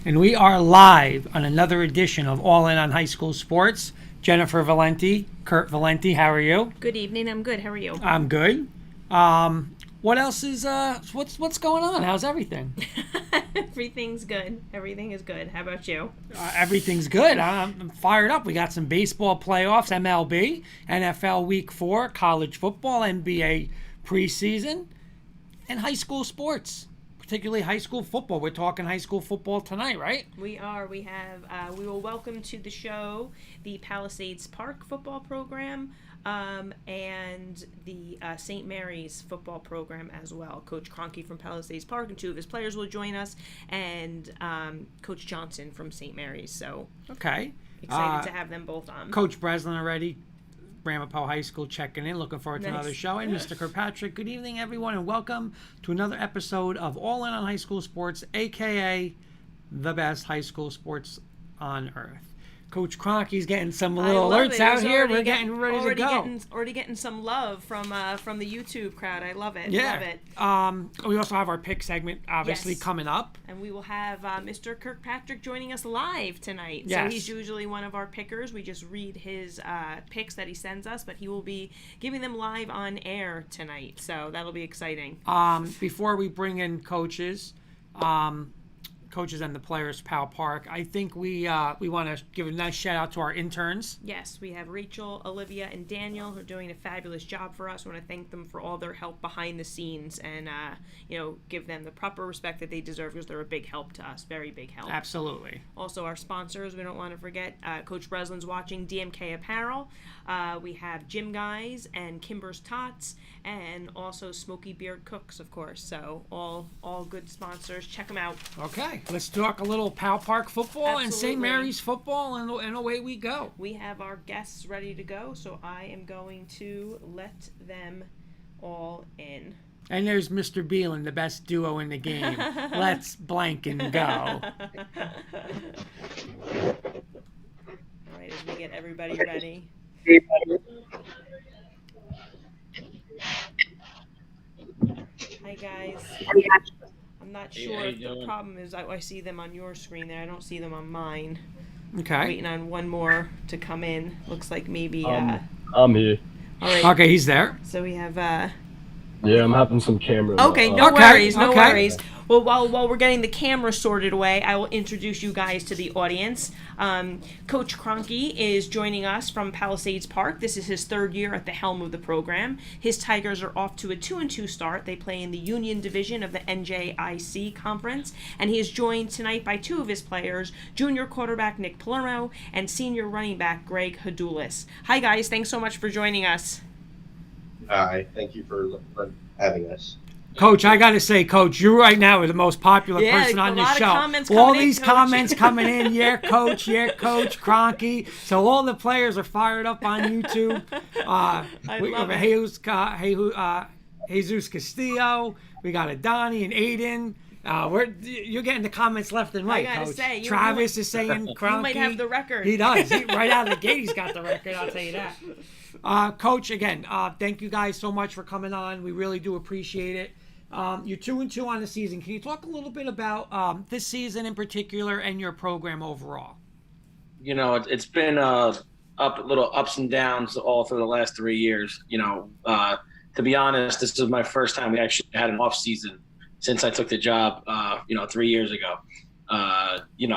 And we are live on another edition of All In on High School Sports. Jennifer Valenti, Kurt Valenti, how are you? Good evening. I'm good. How are you? I'm good. What else is what's going on? How's everything? Everything's good. Everything is good. How about you? Everything's good. I'm fired up. We got some baseball playoffs, MLB, NFL Week 4, college football, NBA preseason, and high school sports. Particularly high school football. We're talking high school football tonight, right? We are. We will welcome to the show the Palisades Park football program and the St. Mary's football program as well. Coach Kroncke from Palisades Park and two of his players will join us, and Coach Johnsen from St. Mary's. So okay, excited to have them both on. Coach Breslin already. Ramapo High School checking in. Looking forward to Nice. another show. And Mr. Kirkpatrick, good evening, everyone, and welcome to another episode of All In on High School Sports, a.k.a. the best high school sports on earth. Coach Kroncke's getting some little alerts out here. We're getting ready to go. Already getting some love from the YouTube crowd. I love it. Yeah. Love it. We also have our pick segment, obviously, Yes. coming up. And we will have Mr. Kirkpatrick joining us live tonight. Yes. So he's usually one of our pickers. We just read his picks that he sends us, but he will be giving them live on air tonight. So that'll be exciting. Before we bring in coaches and the players, Pal Park, I think we want to give a nice shout out to our interns. Yes, we have Rachel, Olivia, and Daniel who are doing a fabulous job for us. We want to thank them for all their help behind the scenes and give them the proper respect that they deserve because they're a big help to us, very big help. Absolutely. Also, our sponsors, we don't want to forget, Coach Breslin's watching DMK Apparel. We have Gym Guys and Kimber's Tots, and also Smoky Beard Cooks, of course. So all good sponsors. Check them out. Okay, let's talk a little Pal Park football and St. Absolutely. Mary's football, and away we go. We have our guests ready to go, so I am going to let them all in. And there's Mr. Beelan, the best duo in the game. Let's blank and go. All right, as we get everybody ready. Hi, guys. I'm not sure how you if the doing? problem is I see them on your screen there. I don't see them on mine. Okay. Waiting on one more to come in. Looks like maybe. I'm here. All right. Okay, he's there. So we have. Yeah, I'm having some camera. Okay, no Okay, worries, no okay. worries. Well, while we're getting the camera sorted away, I will introduce you guys to the audience. Coach Kroncke is joining us from Palisades Park. This is his third year at the helm of the program. His Tigers are off to a 2-2 start. They play in the Union Division of the NJIC Conference, and he is joined tonight by two of his players, junior quarterback Nick Palermo and senior running back Greg Hadoulis. Hi, guys. Thanks so much for joining us. Hi, thank you for having us. Coach, I got to say, Coach, you right now are the most popular Yeah, person on a this lot of show. comments All coming in, these Coach. comments coming in, yeah, Coach, Kroncke. So all the players are fired up on YouTube. We love have Jesus Castillo. We got Adani and Aiden. You're getting the comments left and right, I gotta Coach. say, Travis is saying Kroncke. You might have the record. He does. Right out of the gate, he's got the record. I'll tell you that. Coach, again, thank you guys so much for coming on. We really do appreciate it. You're 2-2 on the season. Can you talk a little bit about this season in particular and your program overall? You know, it's been little ups and downs all through the last 3 years. To be honest, this is my first time we actually had an off season since I took the job. 3 years ago.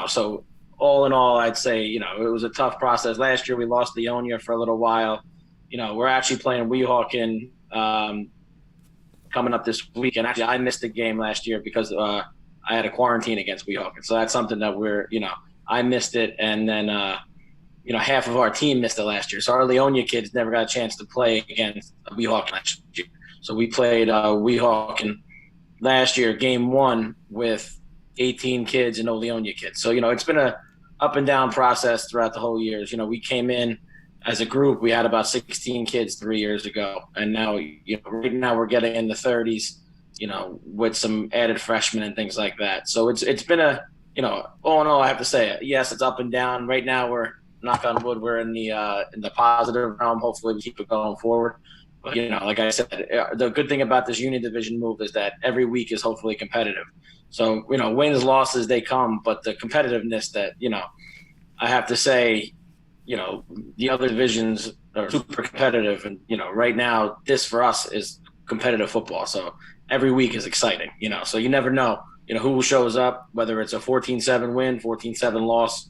So all in all, I'd say it was a tough process. Last year we lost Leonia for a little while. We're actually playing Weehawken coming up this week, and actually I missed the game last year because I had a quarantine against Weehawken. So that's something that I missed it, and then half of our team missed it last year. So our Leonia kids never got a chance to play against Weehawken last year. So we played Weehawken last year, game 1 with 18 kids and no Leonia kids. So it's been a up and down process throughout the whole years. We came in as a group, we had about 16 kids 3 years ago, and now right now we're getting in the 30s, with some added freshmen and things like that. So it's been all in all, I have to say, yes, it's up and down. Right now we're, knock on wood, we're in the positive realm. Hopefully we keep it going forward. But, like I said, the good thing about this Union Division move is that every week is hopefully competitive. So, wins, losses, they come, but the competitiveness that, I have to say, the other divisions are super competitive. And, right now, this for us is competitive football. So every week is exciting, so you never know, who shows up, whether it's a 14-7 win, 14-7 loss,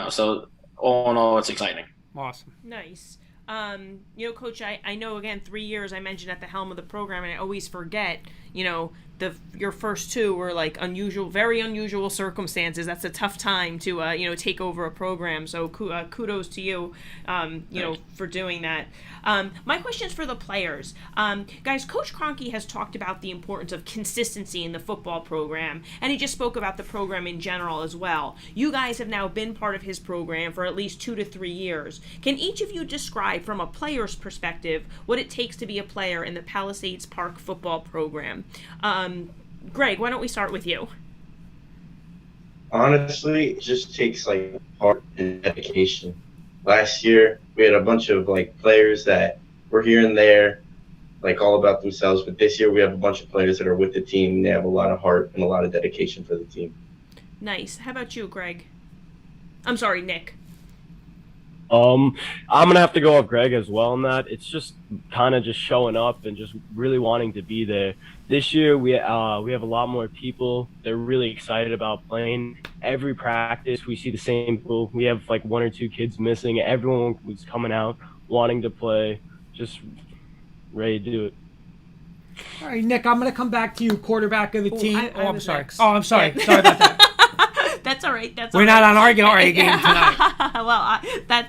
so all in all, it's exciting. Awesome. Nice. Coach, I know, again, 3 years I mentioned at the helm of the program, and I always forget, your first two were like very unusual circumstances. That's a tough time to, take over a program. So kudos to you, for doing that. My question is for the players. Guys, Coach Kroncke has talked about the importance of consistency in the football program, and he just spoke about the program in general as well. You guys have now been part of his program for at least 2 to 3 years. Can each of you describe from a player's perspective what it takes to be a player in the Palisades Park football program? Greg, why don't we start with you? Honestly, it just takes heart and dedication. Last year, we had a bunch of players that were here and there, all about themselves. But this year, we have a bunch of players that are with the team. They have a lot of heart and a lot of dedication for the team. Nice. How about you, Greg? I'm sorry, Nick. I'm gonna have to go with Greg as well on that. It's just kind of just showing up and just really wanting to be there. This year we have a lot more people. They're really excited about playing. Every practice we see the same people. We have 1 or 2 kids missing. Everyone was coming out wanting to play, just ready to do it. All right, Nick, I'm going to come back to you, quarterback of the team. I'm sorry. Next. Oh, I'm sorry. Yeah. Sorry about that. That's all right. We're not on our game tonight. Well,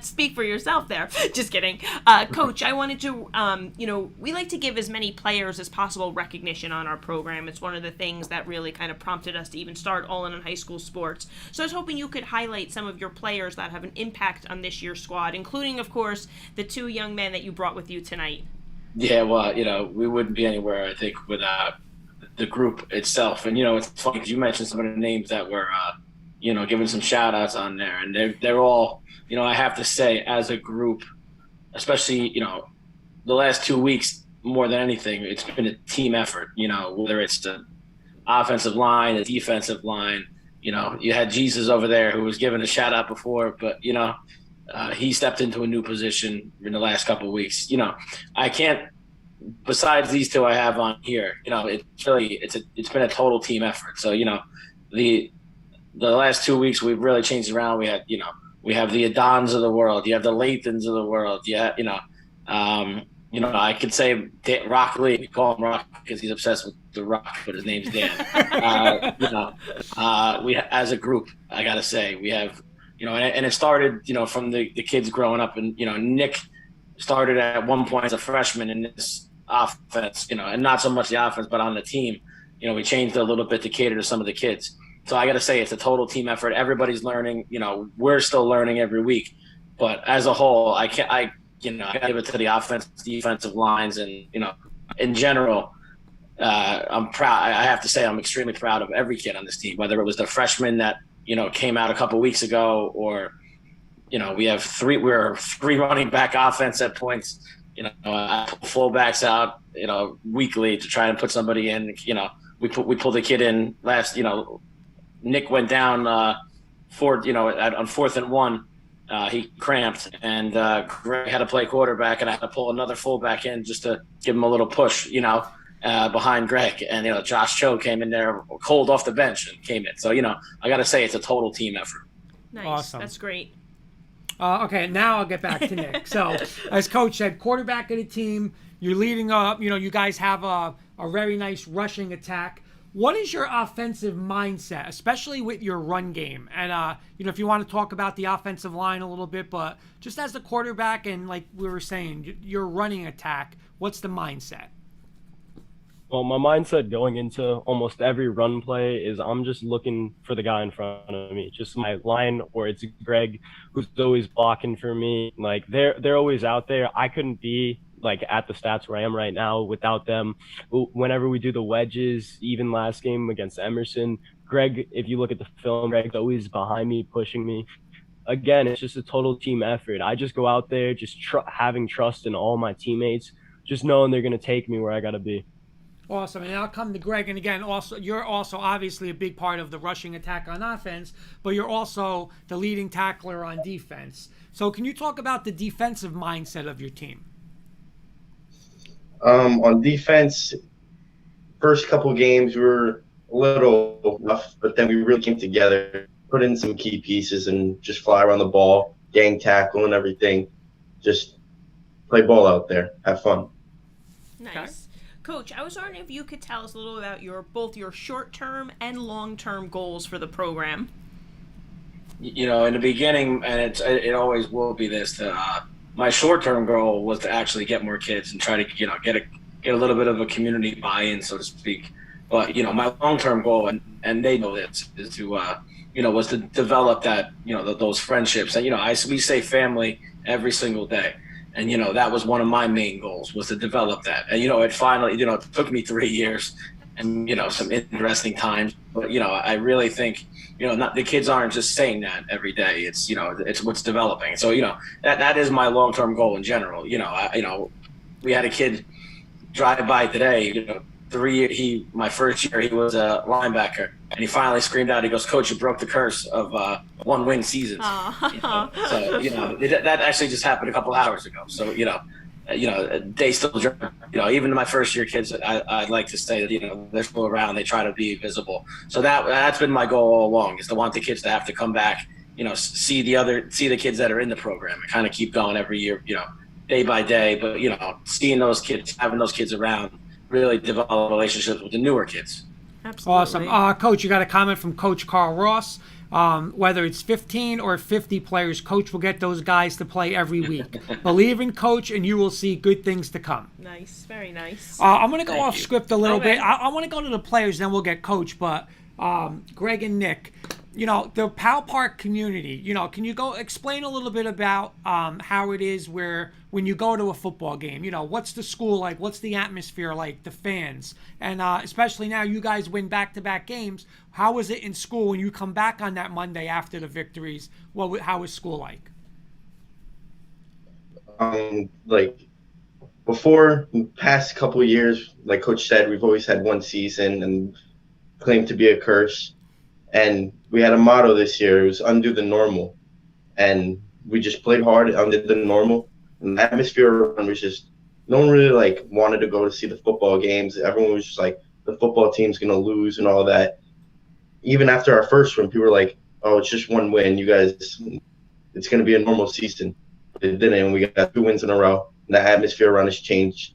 speak for yourself there. Just kidding. Coach, I wanted to, we like to give as many players as possible recognition on our program. It's one of the things that really kind of prompted us to even start All In on High School Sports. So I was hoping you could highlight some of your players that have an impact on this year's squad, including, of course, the 2 young men that you brought with you tonight. Yeah, well, we wouldn't be anywhere, I think, without the group itself. And, it's funny because you mentioned some of the names that were, giving some shout outs on there. And they're all, I have to say, as a group, especially, the last 2 weeks, more than anything, it's been a team effort, whether it's the offensive line, the defensive line. You had Jesus over there who was given a shout out before, but, he stepped into a new position in the last couple of weeks. I can't, besides these 2 I have on here, it's really, it's been a total team effort. So, the last 2 weeks we've really changed around. We had, we have the Adons of the world. You have the Lathans of the world. Yeah. I could say Rock Lee. We call him Rock because he's obsessed with the Rock, but his name's Dan. We, as a group, I got to say, we have, and it started, from the kids growing up, and, Nick started at one point as a freshman in this offense, and not so much the offense, but on the team, we changed it a little bit to cater to some of the kids. So I got to say, it's a total team effort. Everybody's learning, we're still learning every week, but as a whole, I got to give it to the offense, defensive lines. And, in general, I'm proud. I have to say, I'm extremely proud of every kid on this team, whether it was the freshman that, came out a couple weeks ago, or, we're 3 running back offense at points. I pull fullbacks out, weekly to try and put somebody in. We pulled a kid in last. Nick went down on 4th and 1. He cramped, and Greg had to play quarterback, and I had to pull another fullback in just to give him a little push. Behind Greg, and Josh Cho came in there cold off the bench and came in. So I got to say, it's a total team effort. Nice. Awesome. That's great. Okay, now I'll get back to Nick. So, as Coach said, quarterback of the team, you're leading up. You guys have a very nice rushing attack. What is your offensive mindset, especially with your run game? And, if you want to talk about the offensive line a little bit, but just as the quarterback and like we were saying, your running attack, what's the mindset? Well, my mindset going into almost every run play is I'm just looking for the guy in front of me, just my line, or it's Greg who's always blocking for me. They're always out there. I couldn't be at the stats where I am right now without them. Whenever we do the wedges, even last game against Emerson, Greg, if you look at the film, Greg's always behind me, pushing me. Again, it's just a total team effort. I just go out there just having trust in all my teammates, just knowing they're going to take me where I got to be. Awesome. And I'll come to Greg. And again, also you're also obviously a big part of the rushing attack on offense, but you're also the leading tackler on defense. So can you talk about the defensive mindset of your team? On defense, first couple games we were a little rough, but then we really came together, put in some key pieces, and just fly around the ball, gang tackle and everything. Just play ball out there, have fun. Nice. Okay. Coach, I was wondering if you could tell us a little about both your short-term and long-term goals for the program. You know, in the beginning, and it always will be this. My short-term goal was to actually get more kids and try to get a little bit of a community buy-in, so to speak. But my long-term goal, and they know this, is to was to develop that those friendships. And we say family every single day. And, that was one of my main goals, was to develop that. And, it finally, it took me 3 years and, some interesting times. But, I really think, not the kids aren't just saying that every day. It's, it's what's developing. So, that is my long-term goal in general. We had a kid drive by today, my first year, he was a linebacker, and he finally screamed out, he goes, "Coach, you broke the curse of one-win seasons." So, that actually just happened a couple hours ago. So, they still, even my first year kids, I'd like to say that, they're still around, they try to be visible. So that's been my goal all along, is to want the kids to have to come back, see the kids that are in the program and kind of keep going every year, day by day. But, seeing those kids, having those kids around, really develop relationships with the newer kids. Absolutely. Awesome. Coach, you got a comment from Coach Carl Ross. Whether it's 15 or 50 players, Coach will get those guys to play every week. Believe in Coach, and you will see good things to come. Nice. Very nice. I'm going to go off script a little Okay. bit. I want to go to the players, then we'll get Coach. But Greg and Nick, the Pal Park community, can you go explain a little bit about how it is when you go to a football game, what's the school like? What's the atmosphere like, the fans? And especially now you guys win back-to-back games. How was it in school when you come back on that Monday after the victories? How was school like? Like before, past couple of years, like Coach said, we've always had one season and claimed to be a curse. And we had a motto this year. It was undo the normal. And we just played hard and undid the normal. And the atmosphere was just, no one really wanted to go to see the football games. Everyone was just like, the football team's going to lose and all that. Even after our first win, people were like, oh, it's just one win. You guys, it's going to be a normal season. It didn't. And we got 2 wins in a row. And the atmosphere around us changed.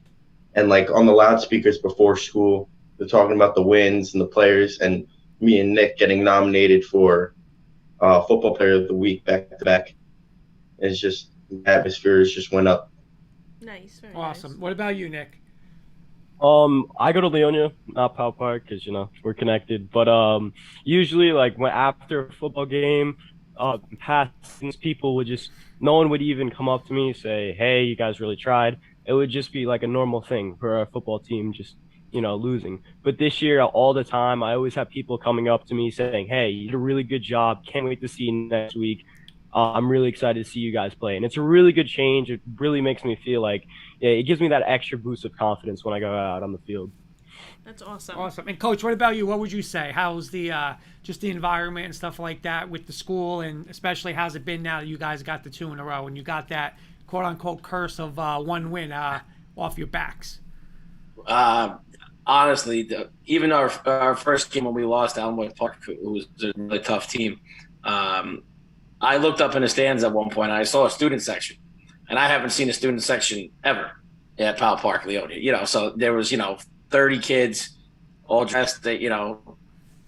And on the loudspeakers before school, they're talking about the wins and the players, and me and Nick getting nominated for Football Player of the Week back to back. It's just, the atmosphere just went up. Nice. Very Awesome. nice. What about you, Nick? I go to Leonia, not Pal Park, because we're connected. But usually, after a football game, past people would just, no one would even come up to me and say, "Hey, you guys really tried." It would just be like a normal thing for our football team, just losing. But this year, all the time, I always have people coming up to me saying, "Hey, you did a really good job. Can't wait to see you next week. I'm really excited to see you guys play." And it's a really good change. It really makes me feel like, it gives me that extra boost of confidence when I go out on the field. That's awesome. Awesome. And Coach, what about you? What would you say? How's the just the environment and stuff like that with the school, and especially how's it been now that you guys got the 2 in a row and you got that quote unquote curse of one win off your backs? Honestly, even our first game when we lost Elmwood Park, it was a really tough team. I looked up in the stands at one point and I saw a student section, and I haven't seen a student section ever at Pal Park, Leonia. So there was 30 kids all dressed,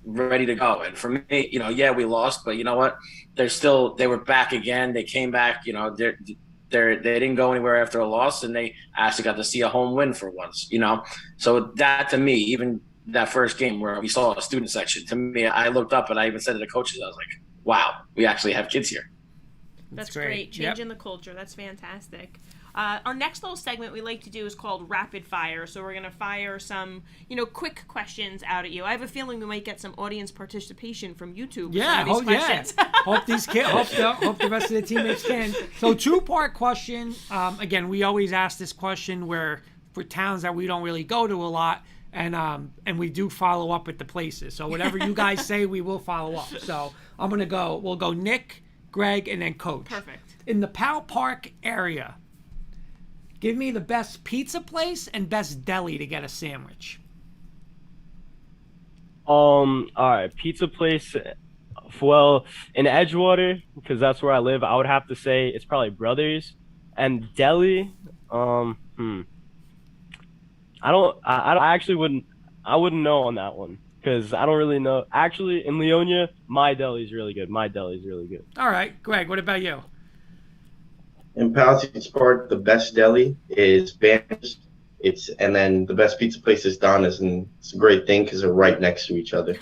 ready to go. And for me, we lost, but you know what? They were back again. They came back. They didn't go anywhere after a loss, and they actually got to see a home win for once. So that, to me, even that first game where we saw a student section, to me, I looked up and I even said to the coaches, I was like, wow, we actually have kids here. That's great. Changing the culture. That's fantastic. Our next little segment we like to do is called Rapid Fire. So we're going to fire some, quick questions out at you. I have a feeling we might get some audience participation from YouTube. Yeah, with some of these questions. Hope these kids, hope the rest of the teammates can. So 2-part question. Again, we always ask this question where for towns that we don't really go to a lot, and we do follow up at the places. So whatever you guys say, we will follow up. So we'll go Nick, Greg, and then Coach. Perfect. In the Pal Park area, give me the best pizza place and best deli to get a sandwich. All right, pizza place. Well, in Edgewater, because that's where I live, I would have to say it's probably Brothers. And deli, I wouldn't know on that one because I don't really know. Actually, in Leonia, my deli's really good. All right, Greg, what about you? In Palisades Park, the best deli is Banners. And then the best pizza place is Donna's, and it's a great thing because they're right next to each other.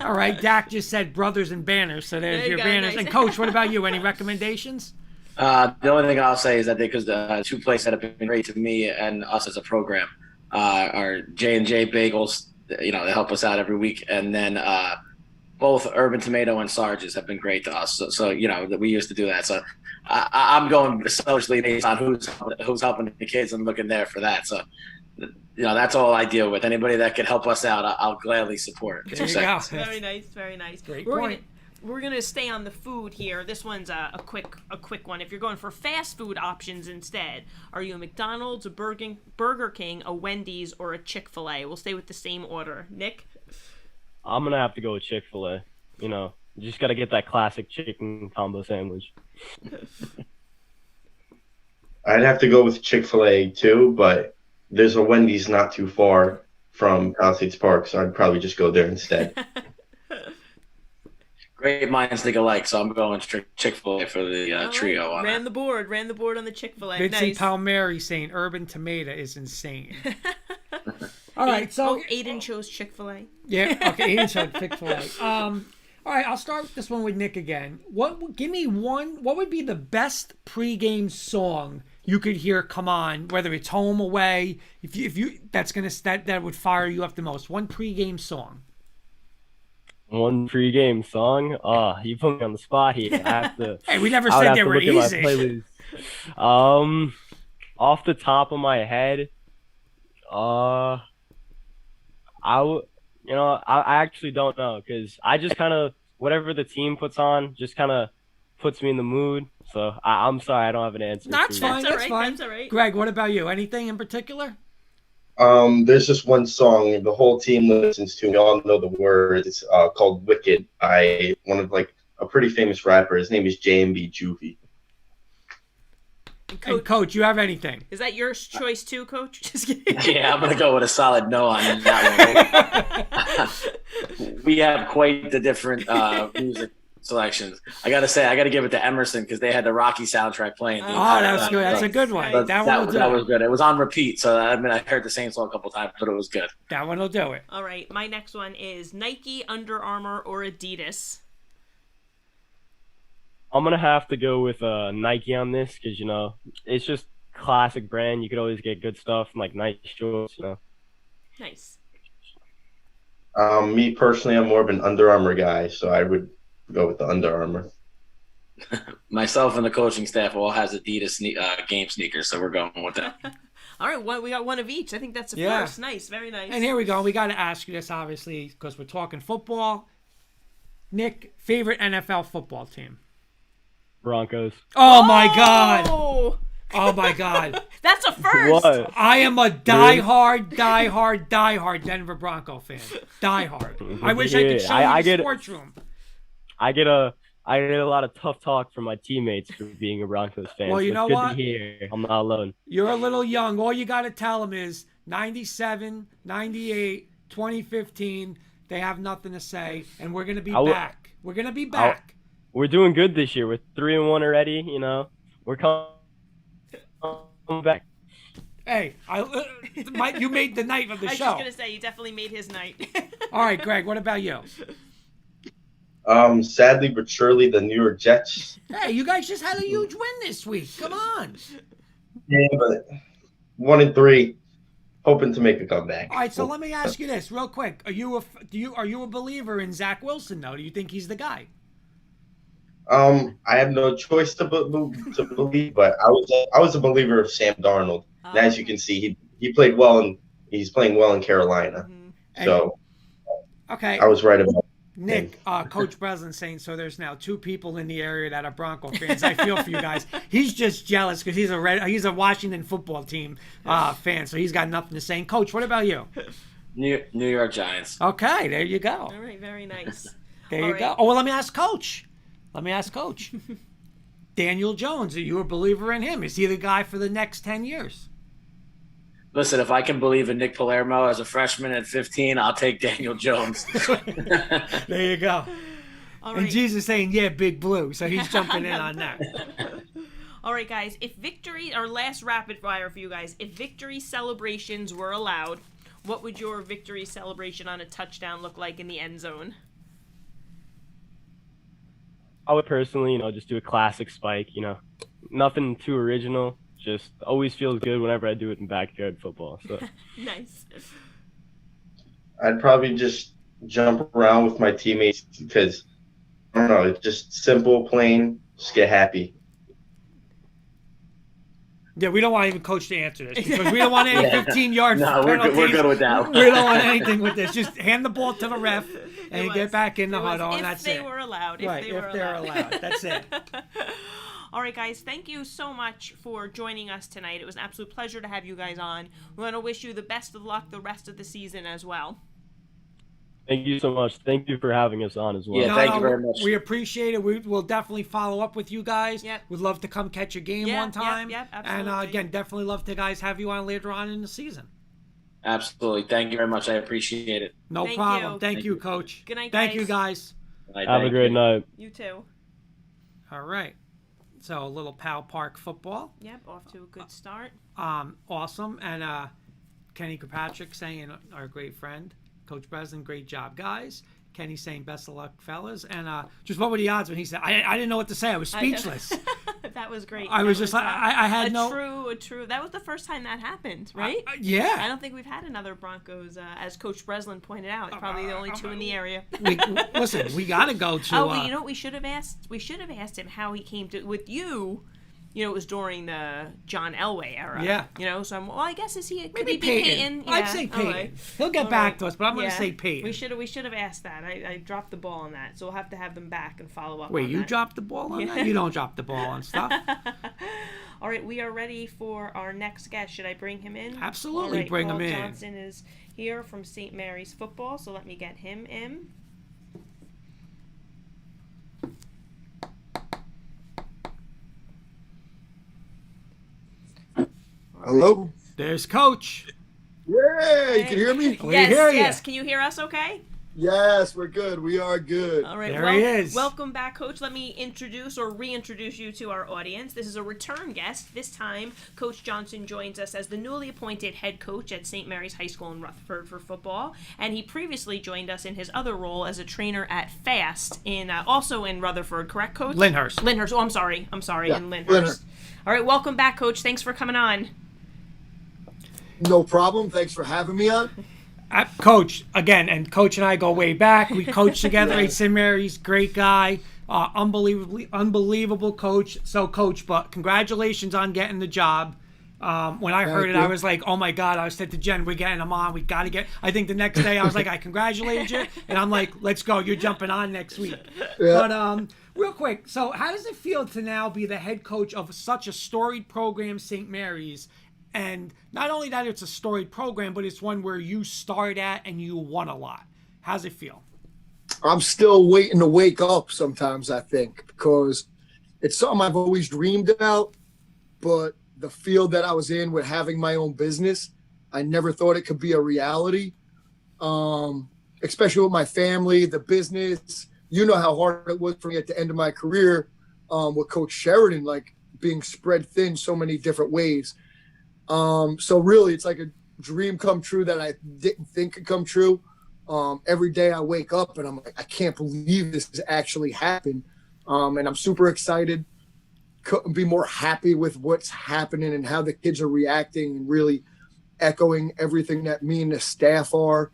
All right, Dak just said Brothers and Banners, so there's There you your go, Banners. nice. And Coach, what about you? Any recommendations? The only thing I'll say is that because the two places that have been great to me and us as a program are J&J Bagels. They help us out every week, and then both Urban Tomato and Sarge's have been great to us. So we used to do that. So I'm going socially based on who's helping the kids and looking there for that. So that's all I deal with. Anybody that can help us out, I'll gladly support. There you go. Very nice, very nice. Great We're point. We're gonna stay on the food here. This one's a quick one. If you're going for fast food options instead, are you a McDonald's, a Burger King, a Wendy's, or a Chick-fil-A? We'll stay with the same order. Nick? I'm gonna have to go with Chick-fil-A. You just gotta get that classic chicken combo sandwich. I'd have to go with Chick-fil-A too, but there's a Wendy's not too far from Palisades Park, so I'd probably just go there instead. Great minds think alike, so I'm going Chick-fil-A for the trio on ran it. the board on the Chick-fil-A. Vincent Nice. Palmieri saying Urban Tomato is insane. All right, so Aiden chose Chick-fil-A. yeah, okay, Aiden chose Chick-fil-A. All right, I'll start this one with Nick again. Give me one. What would be the best pregame song you could hear come on, whether it's home, away? If you that would fire you up the most. One pregame song. One pregame song. You put me on the spot here. I have to. Hey, we never I would said have they to were look at easy. my playlist. Off the top of my head, I actually don't know because I just kind of whatever the team puts on just kind of puts me in the mood. So I'm sorry, I don't have an answer. That's for you. fine. That's all That's right, fine. that's all right. Greg, what about you? Anything in particular? There's just one song the whole team listens to. We all know the words. It's called "Wicked" by one of a pretty famous rapper. His name is J&B Juvie. And Coach, you have anything? Is that your choice too, Coach? Just kidding. Yeah, I'm going to go with a solid no on that one. We have quite the different music selections. I got to say, I got to give it to Emerson because they had the Rocky soundtrack playing. Oh, that's good. That's a good one. Nice. That one will do That it. was good. It was on repeat, so I heard the same song a couple times, but it was good. That one will do it. All right, my next one is Nike, Under Armour, or Adidas. I'm gonna have to go with Nike on this because it's just classic brand. You could always get good stuff like Nike shorts. Nice. Me personally, I'm more of an Under Armour guy, so I would go with the Under Armour. Myself and the coaching staff all has Adidas game sneakers, so we're going with that. All right, we got one of each. I think that's a Yeah. first. Nice, very nice. And here we go. We got to ask you this, obviously, because we're talking football. Nick, favorite NFL football team? Broncos. Oh, my God. Oh, Oh, my God. that's a first. What? I am a diehard Denver Bronco fan. Diehard. I wish I could show I you the get- sports room. I get a lot of tough talk from my teammates for being a Broncos fan. Well, so you it's know good what? to hear I'm not alone. You're a little young. All you got to tell them is 97, 98, 2015. They have nothing to say, and we're going to be back. We're going to be back. We're doing good this year. We're 3-1 already. We're coming back. Hey, you made the night of the I was show. just gonna say you definitely made his night. All right, Greg, what about you? Sadly but surely, the New York Jets. Hey, you guys just had a huge win this week. Come on. Yeah, but 1-3, hoping to make a comeback. All right, so let me ask you this real quick. Are you a believer in Zach Wilson though? Do you think he's the guy? I have no choice to believe, but I was a believer of Sam Darnold. And as you can see, he played well, and he's playing well in Carolina. So okay, I was right about Nick, Coach Breslin's saying so. There's now 2 people in the area that are Bronco fans. I feel for you guys. He's just jealous because he's a Washington football team fan, so he's got nothing to say. And Coach, what about you? New York Giants. Okay, there you go. All right, very nice. There you go. Oh, well, let me ask Coach. Daniel Jones, are you a believer in him? Is he the guy for the next 10 years? Listen, if I can believe in Nick Palermo as a freshman at 15, I'll take Daniel Jones. There you go. All And right. Jesus saying, yeah, Big Blue. So he's jumping in on that. All right, guys. If victory, our last rapid fire for you guys, if victory celebrations were allowed, what would your victory celebration on a touchdown look like in the end zone? I would personally, just do a classic spike. Nothing too original. Just always feels good whenever I do it in backyard football. So Nice. I'd probably just jump around with my teammates because, I don't know, it's just simple, plain, just get happy. Yeah, we don't want even Coach to answer this because we don't want any 15-yard No, penalties. we're good with that. We don't want anything with this. Just hand the ball to the ref and It get was- back in the it was huddle, and if that's they it. were allowed. Right, If if they're allowed. That's it. All right, guys, thank you so much for joining us tonight. It was an absolute pleasure to have you guys on. We want to wish you the best of luck the rest of the season as well. thank you so much. Thank you for having us on as well. Yeah, thank you very much. We appreciate it. We'll definitely follow up with you guys. Yep. We'd love to come catch a game Yep, one time. yep, And absolutely. again, definitely love to guys have you on later on in the season. Absolutely. Thank you very much. I appreciate it. No Thank problem. you. Thank you, Coach. Good night, Thank guys. you, guys. Have a great night. You too. All right. So a little Pal Park football. Yep, off to a good start. Awesome. And Kenny Kirkpatrick saying, our great friend, Coach Breslin, great job, guys. Kenny saying, best of luck, fellas. And just what were the odds when he said, I didn't know what to say. I was speechless. That was great. I was just like, I had no. A true. That was the first time that happened, right? Yeah. I don't think we've had another Broncos, as Coach Breslin pointed out. It's probably the only 2 in the area. Listen, we got to go to. Oh, well, you know what we should have asked? We should have asked him how he came to with you. It was during the John Elway era. Yeah. So I guess could he Maybe be Peyton? I'd Yeah, say Peyton. okay. He'll get All back right. to us, but I'm going to Yeah. say Peyton. We should have asked that. I dropped the ball on that, so we'll have to have them back and follow up. Wait, on you that. dropped the ball on that? You don't drop the ball on stuff. All right, we are ready for our next guest. Should I bring him in? Absolutely, All right, bring Paul him in. Johnsen is here from St. Mary's football, so let me get him in. Hello? There's Coach. Yay! You can hear me? We yes, hear ya. yes. Can you hear us okay? Yes, we're good. We are good. All right. There he is. Welcome back, Coach. Let me introduce or reintroduce you to our audience. This is a return guest. This time, Coach Johnsen joins us as the newly appointed head coach at St. Mary's High School in Rutherford for football, and he previously joined us in his other role as a trainer at FAST also in Rutherford. Correct, Coach? Lyndhurst. Lyndhurst. Oh, I'm sorry. Yeah, In Lyndhurst. Lyndhurst. All right. Welcome back, Coach. Thanks for coming on. No problem. Thanks for having me on. Coach, again, and Coach and I go way back. We coached together at St. Mary's. Great guy. Unbelievable coach. So, Coach, but congratulations on getting the job. When I heard it, you. I was like, oh, my God. I said to Jen, we're getting him on. We got to get. I think the next day I was like, I congratulated you. And I'm like, let's go. You're jumping on next week. Yeah. But real quick, so how does it feel to now be the head coach of such a storied program, St. Mary's? And not only that it's a storied program, but it's one where you started at and you won a lot. How's it feel? I'm still waiting to wake up sometimes, I think, because it's something I've always dreamed about. But the field that I was in with having my own business, I never thought it could be a reality, especially with my family, the business. You know how hard it was for me at the end of my career with Coach Sheridan, like being spread thin so many different ways. So really, it's like a dream come true that I didn't think could come true. Every day I wake up and I'm like, I can't believe this has actually happened. And I'm super excited. Couldn't be more happy with what's happening and how the kids are reacting and really echoing everything that me and the staff are.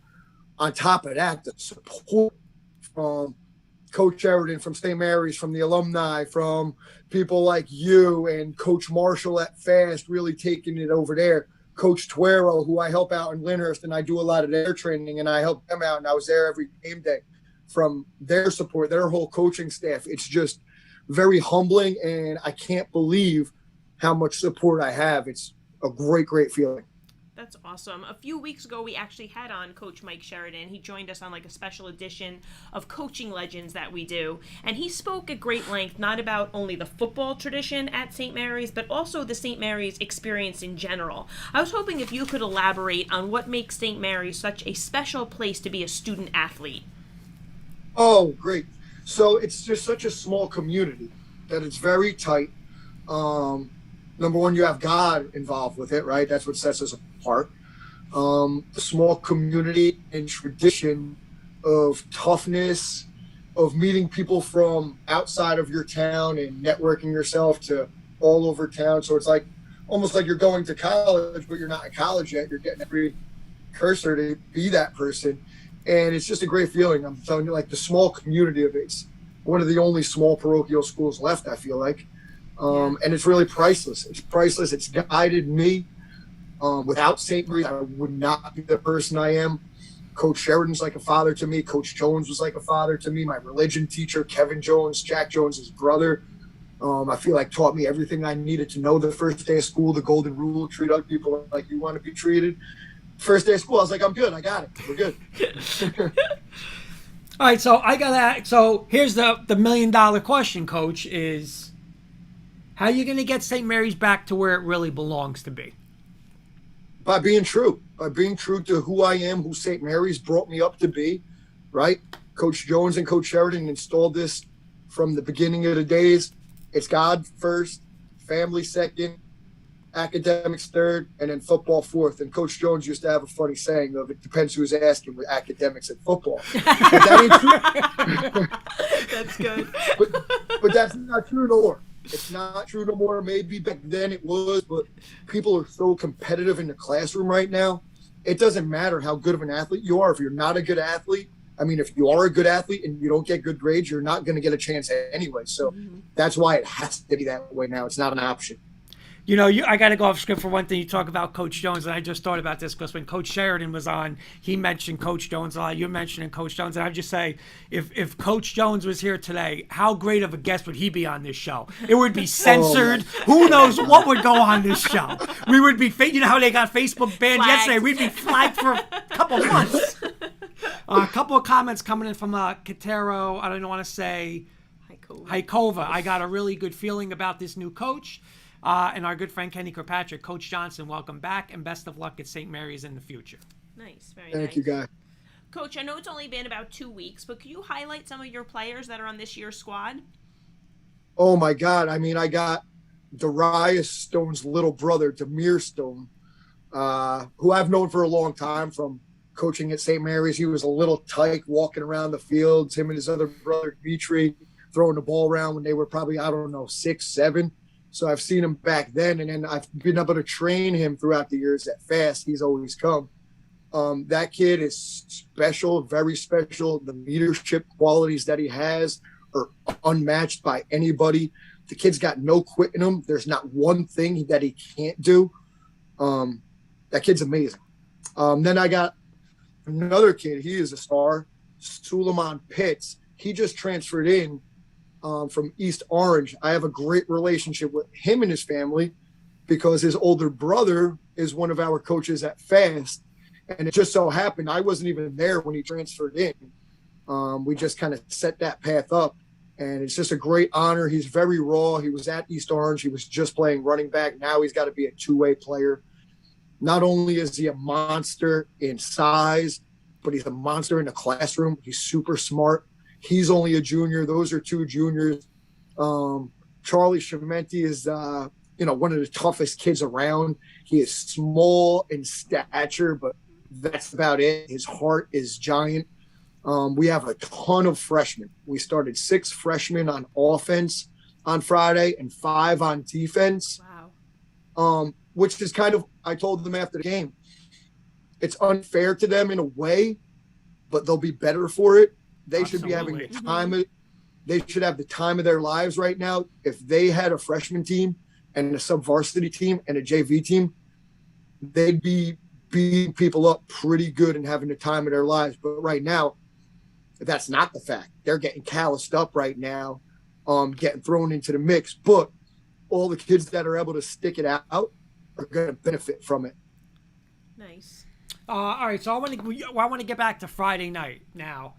On top of that, the support from Coach Sheridan, from St. Mary's, from the alumni, from people like you and Coach Marshall at FAST really taking it over there. Coach Tuero, who I help out in Lyndhurst, and I do a lot of their training, and I help them out, and I was there every game day. From their support, their whole coaching staff, it's just very humbling, and I can't believe how much support I have. It's a great, great feeling. That's awesome. A few weeks ago, we actually had on Coach Mike Sheridan. He joined us on like a special edition of Coaching Legends that we do. And he spoke at great length, not about only the football tradition at St. Mary's, but also the St. Mary's experience in general. I was hoping if you could elaborate on what makes St. Mary's such a special place to be a student athlete. Oh, great. So it's just such a small community that it's very tight. Number one, you have God involved with it, right? That's what sets us apart. The small community and tradition of toughness, of meeting people from outside of your town and networking yourself to all over town. So it's like almost like you're going to college, but you're not in college yet. You're getting every cursor to be that person. And it's just a great feeling. I'm telling you, like the small community of it's one of the only small parochial schools left, I feel like. And it's really priceless. It's priceless. It's guided me. Without St. Mary's, I would not be the person I am. Coach Sheridan's like a father to me. Coach Jones was like a father to me. My religion teacher, Kevin Jones, Jack Jones' brother, I feel like taught me everything I needed to know the first day of school, the golden rule, treat other people like you want to be treated. First day of school, I was like, I'm good. I got it. We're good. All right, so here's the $1 million question, Coach, is how are you going to get St. Mary's back to where it really belongs to be? By being true to who I am, who St. Mary's brought me up to be, right? Coach Jones and Coach Sheridan installed this from the beginning of the days. It's God first, family second, academics third, and then football fourth. And Coach Jones used to have a funny saying of, it depends who's asking with academics and football. But that ain't true. That's good. But that's not true no more. It's not true no more. Maybe back then it was, but people are so competitive in the classroom right now. It doesn't matter how good of an athlete you are. If you're not a good athlete, if you are a good athlete and you don't get good grades, you're not going to get a chance anyway. So that's why it has to be that way now. It's not an option. I got to go off script for one thing. You talk about Coach Jones, and I just thought about this because when Coach Sheridan was on, he mentioned Coach Jones a lot. You're mentioning Coach Jones, and I just say, if Coach Jones was here today, how great of a guest would he be on this show? It would be censored. Who knows what would go on this show? We would be, you know how they got Facebook banned yesterday? We'd be flagged for a couple months. A couple of comments coming in from Katero. I don't want to say Haikova. I got a really good feeling about this new coach. And our good friend Kenny Kirkpatrick, Coach Johnson, welcome back and best of luck at St. Mary's in the future. Nice, very Thank you, guys. Coach, I know it's only been about 2 weeks, but can you highlight some of your players that are on this year's squad? Oh, my God. I got Darius Stone's little brother, Demir Stone, who I've known for a long time from coaching at St. Mary's. He was a little tyke walking around the fields, him and his other brother, Dimitri, throwing the ball around when they were probably, 6, 7. So I've seen him back then, and then I've been able to train him throughout the years at FAST. He's always come. That kid is special, very special. The leadership qualities that he has are unmatched by anybody. The kid's got no quit in him. There's not one thing that he can't do. That kid's amazing. Then I got another kid. He is a star, Suleiman Pitts. He just transferred in from East Orange. I have a great relationship with him and his family because his older brother is one of our coaches at FAST. And it just so happened I wasn't even there when he transferred in. We just kind of set that path up. And it's just a great honor. He's very raw. He was at East Orange. He was just playing running back. Now he's got to be a two-way player. Not only is he a monster in size, but he's a monster in the classroom. He's super smart. He's only a junior. Those are 2 juniors. Charlie Shimenti is, one of the toughest kids around. He is small in stature, but that's about it. His heart is giant. We have a ton of freshmen. We started 6 freshmen on offense on Friday and 5 on defense. Wow. Which is kind of, I told them after the game, it's unfair to them in a way, but they'll be better for it. They should be having the time. They should have the time of their lives right now. If they had a freshman team and a sub-varsity team and a JV team, they'd be beating people up pretty good and having the time of their lives. But right now, that's not the fact. They're getting calloused up right now, getting thrown into the mix. But all the kids that are able to stick it out are going to benefit from it. Nice. All right, so I want to get back to Friday night now.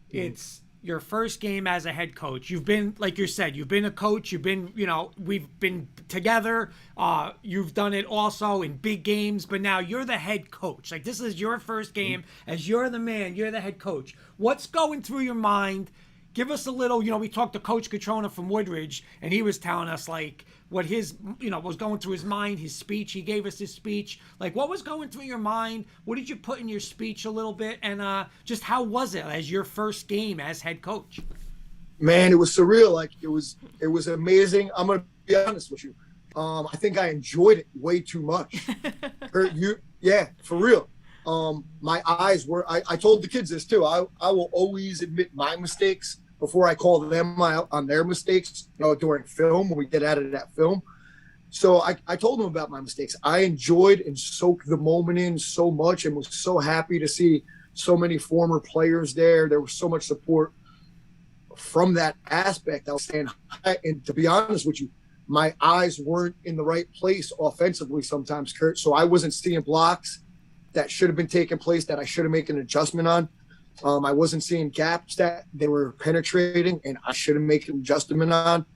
It's your first game as a head coach. You've been, like you said, you've been a coach. You've been, we've been together. You've done it also in big games, but now you're the head coach. Like, this is your first game as you're the man, you're the head coach. What's going through your mind? Give us a little, we talked to Coach Catrona from Woodridge, and he was telling us, like, what his, was going through his mind, his speech. He gave us his speech. Like, what was going through your mind? What did you put in your speech a little bit? And just how was it as your first game as head coach? Man, it was surreal. Like, it was amazing. I'm going to be honest with you. I think I enjoyed it way too much. Yeah, for real. My eyes were, I told the kids this too. I will always admit my mistakes before I call them out on their mistakes, during film, when we get out of that film. So I told them about my mistakes. I enjoyed and soaked the moment in so much and was so happy to see so many former players there. There was so much support from that aspect. I was saying, and to be honest with you, my eyes weren't in the right place offensively sometimes, Kurt. So I wasn't seeing blocks that should have been taking place that I should have made an adjustment on. I wasn't seeing gaps that they were penetrating and I should have made an adjustment on.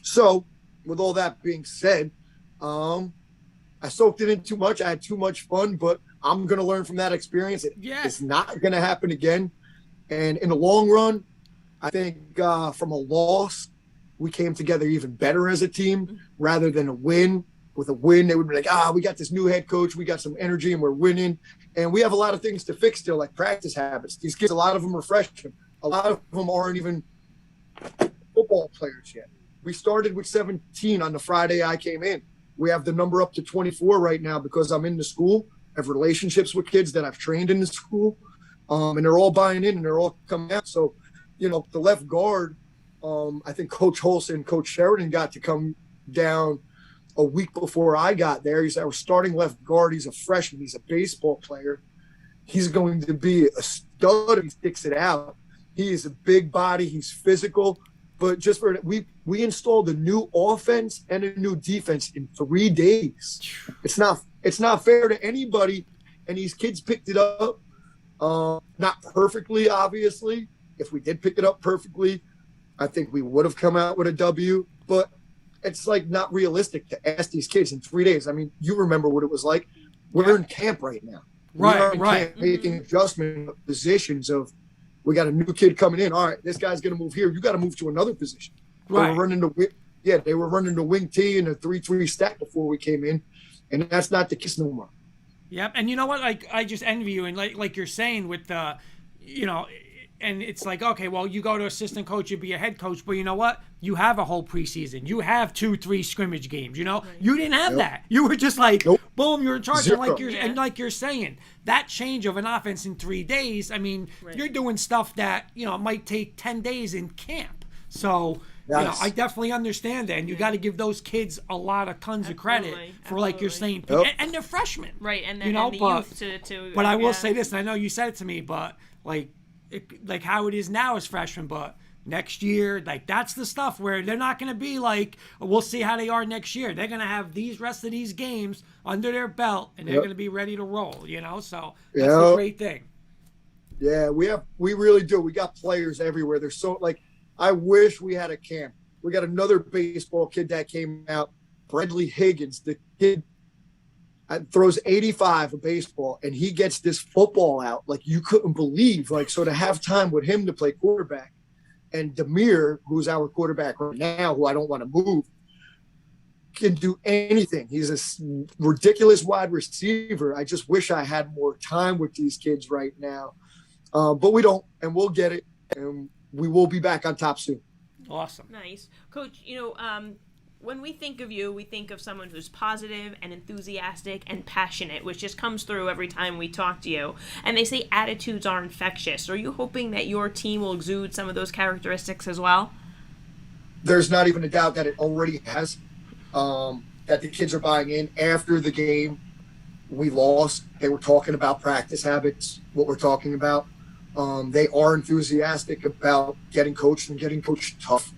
So with all that being said, I soaked it in too much. I had too much fun, but I'm going to learn from that experience. It's not going to happen again. And in the long run, I think from a loss, we came together even better as a team rather than a win. With a win, they would be like, we got this new head coach. We got some energy and we're winning. And we have a lot of things to fix still, like practice habits. These kids, a lot of them are freshmen. A lot of them aren't even football players yet. We started with 17 on the Friday I came in. We have the number up to 24 right now because I'm in the school. I have relationships with kids that I've trained in the school. And they're all buying in and they're all coming out. So, the left guard, I think Coach Holson, Coach Sheridan got to come down a week before I got there. He's our starting left guard. He's a freshman. He's a baseball player. He's going to be a stud if he sticks it out. He is a big body. He's physical. But just for we installed a new offense and a new defense in 3 days. It's not fair to anybody. And these kids picked it up, not perfectly, obviously. If we did pick it up perfectly, I think we would have come out with a W. But it's like not realistic to ask these kids in 3 days. I mean, you remember what it was like. We're in camp right now. We're in camp making adjustment positions of, we got a new kid coming in. All right, this guy's going to move here. You got to move to another position. Right. They were running the wing T and a 3-3 stack before we came in, and that's not the case no more. Yep, and you know what? Like, I just envy you, and like you're saying with the, and it's like, okay, well, you go to assistant coach, you be a head coach, but you know what? You have a whole preseason. You have 2-3 scrimmage games. You didn't have that. You were just like, boom, you're in charge. Zero. And like you're saying, that change of an offense in 3 days. I mean, you're doing stuff that might take 10 days in camp. So I definitely understand that, and you got to give those kids a lot of tons of credit for, like you're saying, and they're freshmen, right? And the youth to. But I will say this, and I know you said it to me, but like how it is now as freshmen, but next year, like that's the stuff where they're not going to be like, we'll see how they are next year. They're going to have these rest of these games under their belt, and they're going to be ready to roll. So that's the great thing. Yeah, we really do. We got players everywhere. They're so like. I wish we had a camp. We got another baseball kid that came out, Bradley Higgins. The kid throws 85 a baseball, and he gets this football out like you couldn't believe. Like, so to have time with him to play quarterback, and Demir, who's our quarterback right now, who I don't want to move, can do anything. He's a ridiculous wide receiver. I just wish I had more time with these kids right now, but we don't, and we'll get it. And we will be back on top soon. Awesome. Nice. Coach, when we think of you, we think of someone who's positive and enthusiastic and passionate, which just comes through every time we talk to you. And they say attitudes are infectious. Are you hoping that your team will exude some of those characteristics as well? There's not even a doubt that it already has, that the kids are buying in after the game. we lost. They were talking about practice habits, what we're talking about. They are enthusiastic about getting coached and getting coached tough,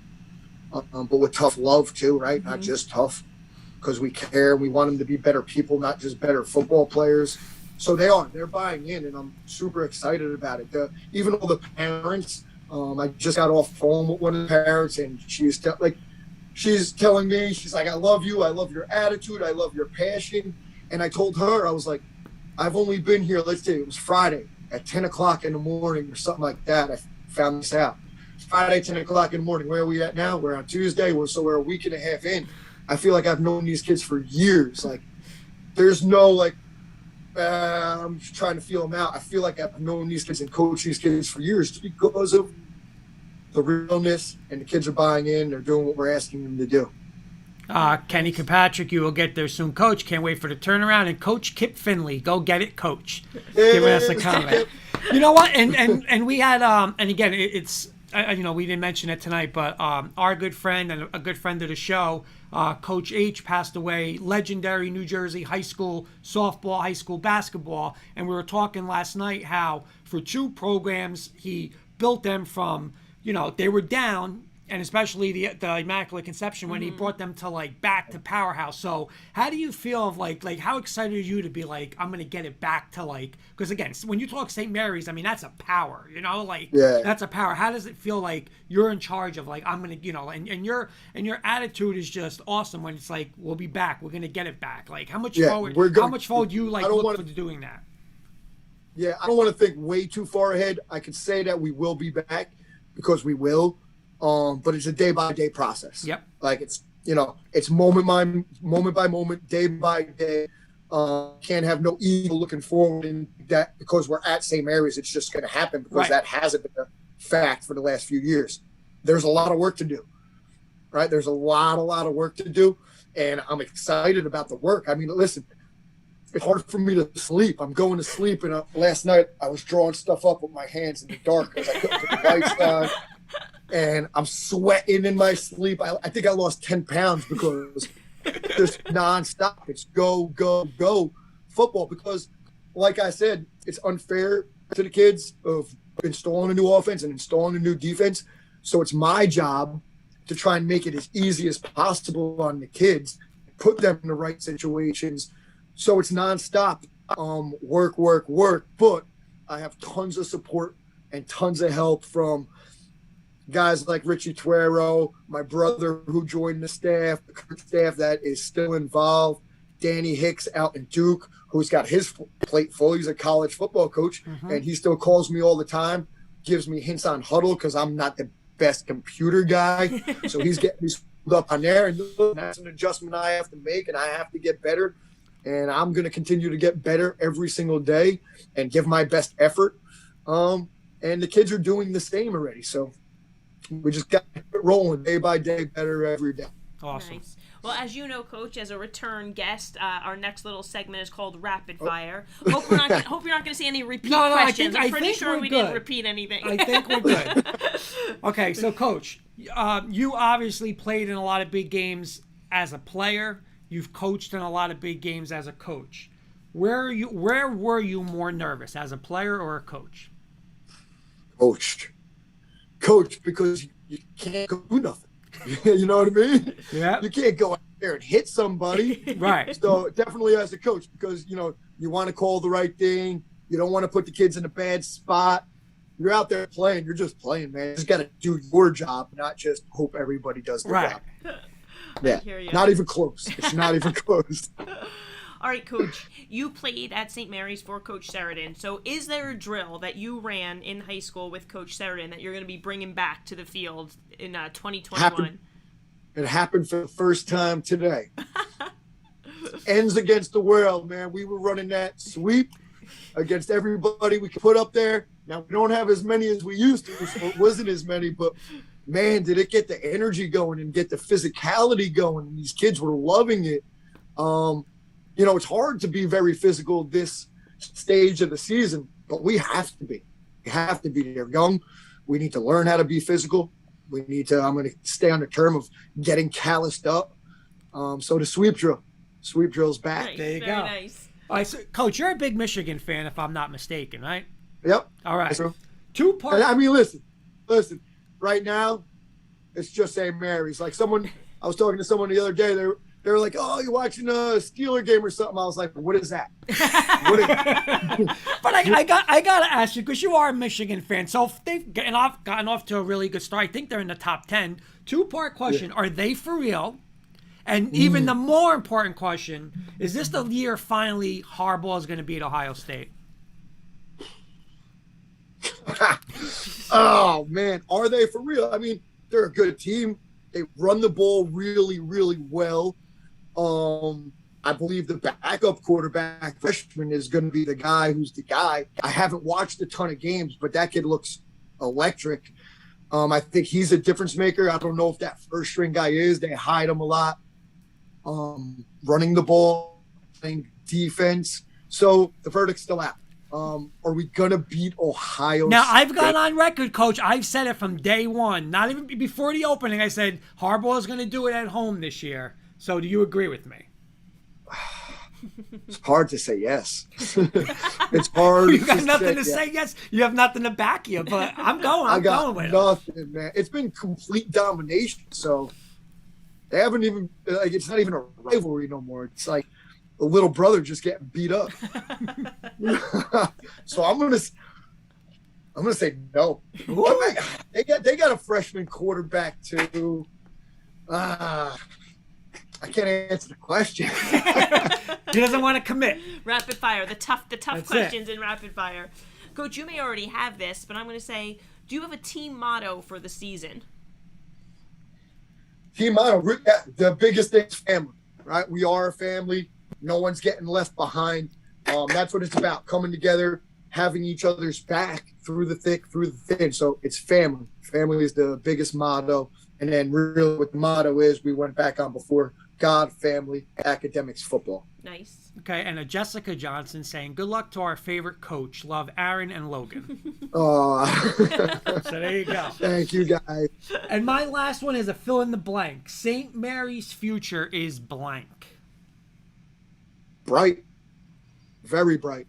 but with tough love too, right? Not just tough, because we care. We want them to be better people, not just better football players. So they're buying in, and I'm super excited about it. Even all the parents, I just got off the phone with one of the parents, and she's telling me, she's like, I love you. I love your attitude. I love your passion. And I told her, I was like, I've only been here, let's say it was Friday at 10 o'clock in the morning or something like that. I found this out. Friday, 10 o'clock in the morning. Where are we at now? We're on Tuesday. So we're a week and a half in. I feel like I've known these kids for years. Like, there's no, like, I'm just trying to feel them out. I feel like I've known these kids and coached these kids for years because of the realness, and the kids are buying in. They're doing what we're asking them to do. Kenny Kirkpatrick, you will get there soon, Coach. Can't wait for the turnaround. And Coach Kip Finley, go get it, Coach. Giving us a comment. You know what? And we had and again, it's we didn't mention it tonight, but our good friend and a good friend of the show, Coach H, passed away. Legendary New Jersey high school softball, high school basketball, and we were talking last night how for 2 programs he built them from, they were down. And especially the Immaculate Conception when he brought them to back to powerhouse. So how do you feel of like how excited are you to be like, I'm gonna get it back to because again, when you talk St. Mary's, I mean that's a power, that's a power. How does it feel like you're in charge of I'm gonna and your attitude is just awesome when it's like we'll be back, we're gonna get it back. How much forward you look for doing that? Yeah, I don't want to think way too far ahead. I could say that we will be back because we will. But it's a day-by-day process. Yep. It's it's moment by moment, day by day. Can't have no ego looking forward in that because we're at St. Mary's. It's just going to happen because that hasn't been a fact for the last few years. There's a lot of work to do, right? There's a lot of work to do, and I'm excited about the work. I mean, listen, it's hard for me to sleep. I'm going to sleep, and last night I was drawing stuff up with my hands in the dark because I couldn't put the lights on. And I'm sweating in my sleep. I think I lost 10 pounds because just nonstop. It's go, go, go football. Because, like I said, it's unfair to the kids of installing a new offense and installing a new defense. So it's my job to try and make it as easy as possible on the kids, put them in the right situations. So it's nonstop work. But I have tons of support and tons of help from guys like Richie Tuero, my brother who joined the staff, the current staff that is still involved, Danny Hicks out in Duke, who's got his plate full. He's a college football coach, and he still calls me all the time, gives me hints on huddle because I'm not the best computer guy. So he's getting me screwed up on there, and that's an adjustment I have to make, and I have to get better. And I'm going to continue to get better every single day and give my best effort. And the kids are doing the same already. So we just got to keep rolling day by day, better every day. Awesome. Nice. Well, as you know, Coach, as a return guest, our next little segment is called Rapid Fire. Hope you're not going to see any repeat questions. I'm pretty sure we didn't repeat anything. I think we're good. Okay, so Coach, you obviously played in a lot of big games as a player. You've coached in a lot of big games as a coach. Where were you more nervous, as a player or a coach? Coach, because you can't go do nothing. You know what I mean? Yeah. You can't go out there and hit somebody. Right. So definitely as a coach, because, you want to call the right thing. You don't want to put the kids in a bad spot. You're out there playing. You're just playing, man. You just got to do your job, not just hope everybody does their job. Yeah. Not even close. It's not even close. All right, Coach, you played at St. Mary's for Coach Sheridan. So is there a drill that you ran in high school with Coach Sheridan that you're going to be bringing back to the field in 2021? It happened for the first time today. Ends against the world, man. We were running that sweep against everybody we could put up there. Now, we don't have as many as we used to, so it wasn't as many, but, man, did it get the energy going and get the physicality going. These kids were loving it. It's hard to be very physical this stage of the season, but we have to be. We have to be. They're young. We need to learn how to be physical. I'm going to stay on the term of getting calloused up. So the sweep drill's back. Nice, there you very go. Nice. All right, so, Coach, you're a big Michigan fan, if I'm not mistaken, right? Yep. All right. So, Two-part. I mean, listen. Right now, it's just St. Mary's. Like I was talking to someone the other day. They were like, "Oh, you're watching a Steeler game or something." I was like, "What is that?" But I gotta ask you, because you are a Michigan fan. So if they've gotten off to a really good start. I think they're in the top 10. Two-part question: Are they for real? And even the more important question: Is this the year finally Harbaugh is going to beat Ohio State? Oh man, are they for real? I mean, they're a good team. They run the ball really, really well. I believe the backup quarterback freshman is going to be the guy who's the guy. I haven't watched a ton of games, but that kid looks electric. I think he's a difference maker. I don't know if that first string guy is. They hide him a lot. Running the ball, playing defense. So the verdict's still out. Are we going to beat Ohio Now, State? I've gone on record, Coach. I've said it from day one. Not even before the opening. I said Harbaugh is going to do it at home this year. So do you agree with me? It's hard to say yes. It's hard. You got nothing to say yes. You have nothing to back you, but I'm going. I'm going with it. Nothing, man. It's been complete domination. So they haven't even like it's not even a rivalry no more. It's like a little brother just getting beat up. So I'm gonna say no. They got a freshman quarterback too. I can't answer the question. He doesn't want to commit. Rapid fire, the tough That's questions in rapid fire. Coach, you may already have this, but I'm going to say, do you have a team motto for the season? Team motto, the biggest thing is family, right? We are a family. No one's getting left behind. That's what it's about, coming together, having each other's back through the thick, through the thin. So it's family. Family is the biggest motto. And then really what the motto is, we went back on before, God, family, academics, football. Nice. Okay, and a Jessica Johnson saying, good luck to our favorite coach. Love, Aaron and Logan. So there you go. Thank you, guys. And my last one is a fill in the blank. St. Mary's future is blank. Bright. Very bright.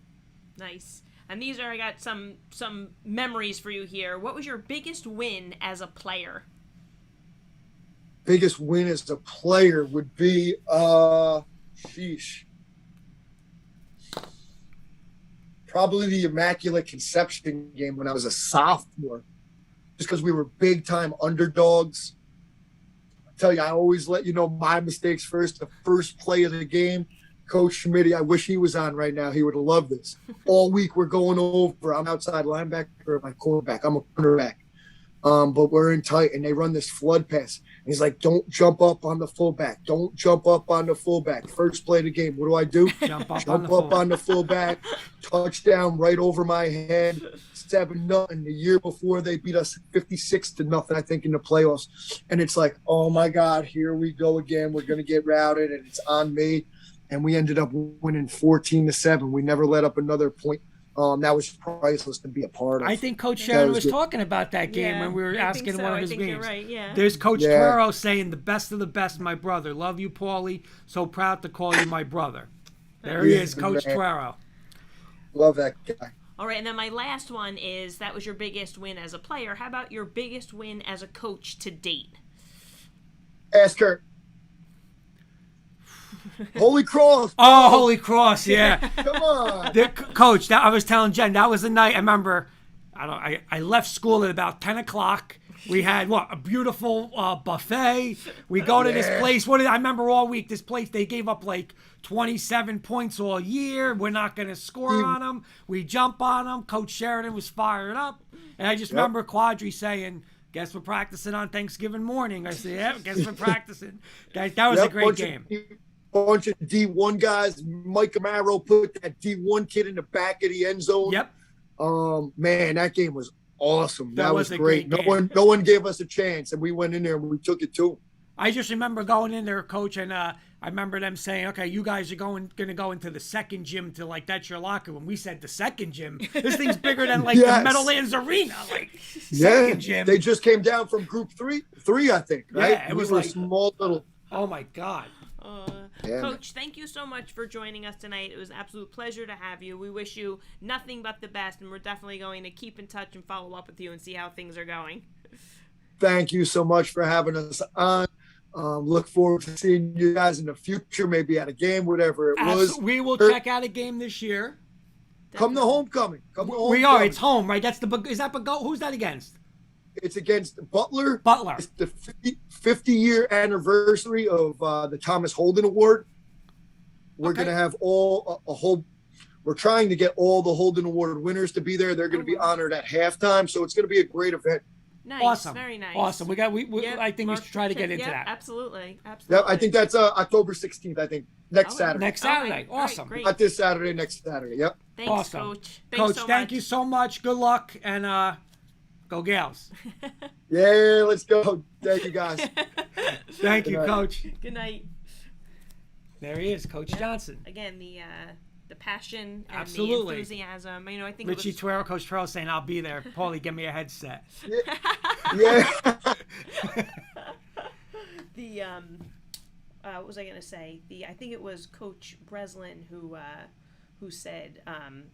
Nice. And these are, I got some memories for you here. What was your biggest win as a player? Biggest win as a player would be, probably the Immaculate Conception game when I was a sophomore, just because we were big time underdogs. I tell you, I always let you know my mistakes first. The first play of the game, Coach Schmidt, I wish he was on right now. He would have loved this. All week we're going over. I'm outside linebacker, my quarterback. I'm a cornerback. But we're in tight, and they run this flood pass. And he's like, don't jump up on the fullback. Don't jump up on the fullback. First play of the game. What do? Jump up on the fullback. Touchdown right over my head. 7-0. The year before, they beat us 56-0, I think, in the playoffs. And it's like, oh, my God, here we go again. We're going to get routed, and it's on me. And we ended up winning 14-7. We never let up another point. That was priceless to be a part of. I think Coach Sheridan was talking about that game when we were asking one of his games. You're right, yeah. There's Coach Tuero saying, the best of the best, my brother. Love you, Paulie. So proud to call you my brother. There he is, Coach Tuero. Love that guy. All right, and then my last one is, that was your biggest win as a player. How about your biggest win as a coach to date? Ask her. Holy Cross. Oh, Holy Cross, yeah. Come on. Coach, I was telling Jen, that was the night I remember. I left school at about 10 o'clock. We had, a beautiful buffet. We go to this place. I remember all week, this place, they gave up like 27 points all year. We're not going to score on them. We jump on them. Coach Sheridan was fired up. And I just remember Quadri saying, guess we're practicing on Thanksgiving morning. I said, yeah, guess we're practicing. Guys, that was a great game. Bunch of D1 guys. Mike Amaro put that D1 kid in the back of the end zone. Yep. Man, that game was awesome. That was great. No one gave us a chance, and we went in there and we took it too. I just remember going in there, Coach, and I remember them saying, okay, you guys are going to go into the second gym to, that's your locker room. We said the second gym. This thing's bigger than, the Meadowlands Arena. Second gym. They just came down from group three, I think, right? Yeah, it was a small little. Oh, my God. Yeah, Coach, thank you so much for joining us tonight. It was an absolute pleasure to have you. We wish you nothing but the best, and we're definitely going to keep in touch and follow up with you and see how things are going. thank you so much for having us on. Look forward to seeing you guys in the future, maybe at a game, whatever it was. We will check out a game this year. Come to homecoming. We are. It's home, right? That's is that who's that against? It's against Butler. Butler. It's the 50-year anniversary of the Thomas Holden Award. We're going to have we're trying to get all the Holden Award winners to be there. They're going to be honored at halftime. So it's going to be a great event. Nice. Awesome. Very nice. Awesome. I think we should try to get into that. Absolutely. Yeah, I think that's October 16th, I think. Next Saturday. Next Saturday. All right, Awesome. great. Not this Saturday, next Saturday. Yep. Thanks, Awesome. Coach. Thanks Coach, so thank much. you so much. Good luck, and go Gales. Yeah, let's go. Thank you, guys. Thank you, night. Coach. Good night. There he is, Coach Johnson. Again, the passion and Absolutely. the enthusiasm. I think Richie it was, Tuero, Coach Tuero saying, I'll be there. Paulie, give me a headset. Yeah. the what was I gonna say? I think it was Coach Breslin who said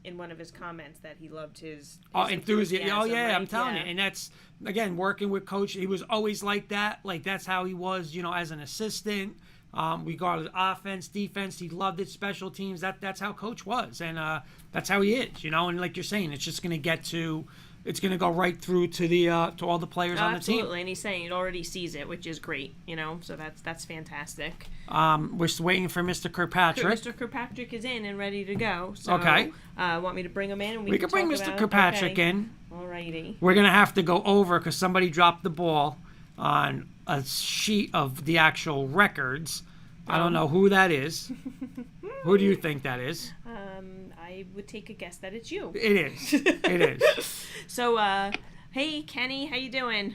in one of his comments that he loved his Enthusiasm. Oh, yeah, right? I'm telling you. And that's, again, working with Coach. He was always like that. Like, that's how he was, as an assistant. Regardless of offense, defense, he loved it. Special teams. That's how Coach was. And that's how he is, And like you're saying, it's just going to it's going to go right through to to all the players on the team. Absolutely, and he's saying it already sees it, which is great, So that's fantastic. We're still waiting for Mr. Kirkpatrick. Mr. Kirkpatrick is in and ready to go. So, Okay. Want me to bring him in? And We can bring Mr. Kirkpatrick in. Alrighty. We're going to have to go over because somebody dropped the ball on a sheet of the actual records. I don't know who that is. Who do you think that is? I would take a guess that it's you. It is. It is. So, hey, Kenny, how you doing?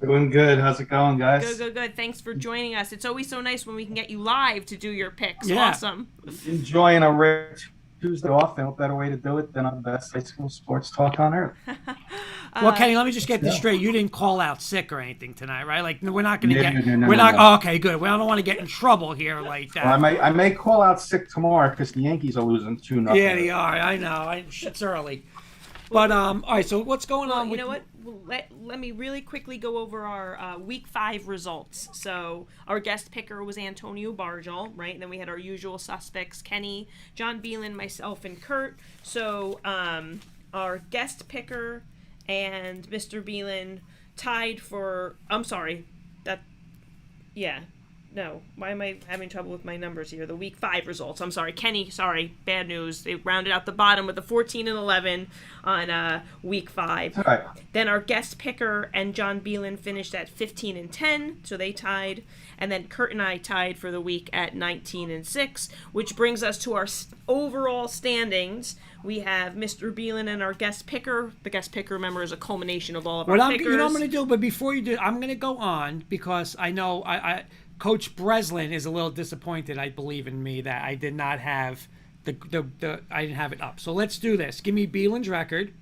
Doing good. How's it going, guys? Good. Thanks for joining us. It's always so nice when we can get you live to do your picks. Yeah. Awesome. Enjoying a rare Tuesday off. No better way to do it than on the best high school sports talk on earth. Well, Kenny, let me just get this straight. You didn't call out sick or anything tonight, right? Like, we're not going to get. No, we're not. no. Oh, okay, good. Well, I don't want to get in trouble here like that. Well, I may call out sick tomorrow because the Yankees are losing 2-0. Yeah, they are. I know. It's early. But all right. So what's going on? You know what? Let me really quickly go over our Week 5 results. So our guest picker was Antonio Bargel, right? And then we had our usual suspects: Kenny, John Beelan, myself, and Kurt. So our guest picker and Mr. Beelan tied for. I'm sorry. No. Why am I having trouble with my numbers here? The Week 5 results. I'm sorry. Kenny, bad news. They rounded out the bottom with a 14-11 on Week 5. All right. Then our guest picker and John Beelan finished at 15-10, so they tied. And then Kurt and I tied for the week at 19-6, which brings us to our overall standings. We have Mr. Beelan and our guest picker. The guest picker, remember, is a culmination of all of our pickers. You know what I'm going to do? But before you do, I'm going to go on because I know Coach Breslin is a little disappointed, I believe, in me that I did not have I didn't have it up. So let's do this. Give me Beelan's record.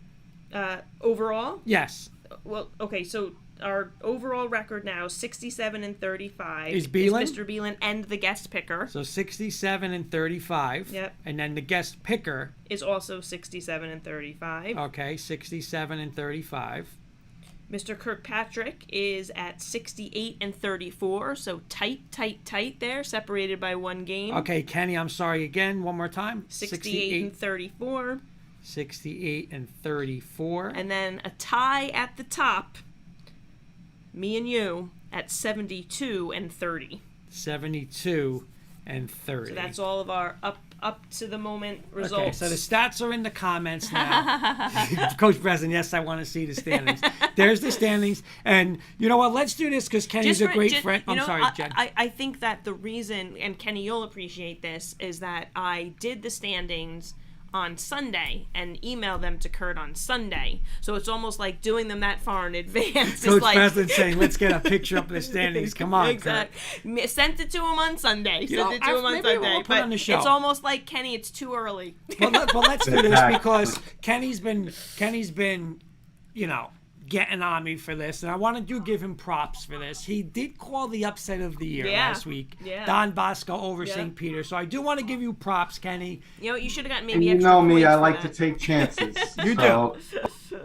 Overall? Yes. Well, okay, so our overall record now is 67-35. Is Beelan? Mr. Beelan and the guest picker. So 67-35. Yep. And then the guest picker Is also 67-35. Okay, 67-35. Mr. Kirkpatrick is at 68-34, so tight there, separated by one game. Okay, Kenny, I'm sorry again. One more time. 68-34. 68-34. And then a tie at the top, me and you, at 72-30. 72-30. So that's all of our up to the moment results. Okay, so the stats are in the comments now. Coach Breslin, yes, I want to see the standings. There's the standings. And you know what? Let's do this because Kenny's a great friend. I'm sorry, Jen. I think that the reason, and Kenny, you'll appreciate this, is that I did the standings on Sunday and emailed them to Kurt on Sunday. So it's almost like doing them that far in advance. Coach like, Breslin saying, let's get a picture up of the standings. Come on, exactly. Kurt. Sent it to him on Sunday. Maybe we'll put it on the show. It's almost like, Kenny, it's too early. But let's do this because Kenny's been, getting on me for this, and I want to give him props for this. He did call the upset of the year last week. Yeah. Don Bosco over St. Peter. So I do want to give you props, Kenny. You know, you should have gotten And maybe you extra know me, points I for like that. to take chances. You So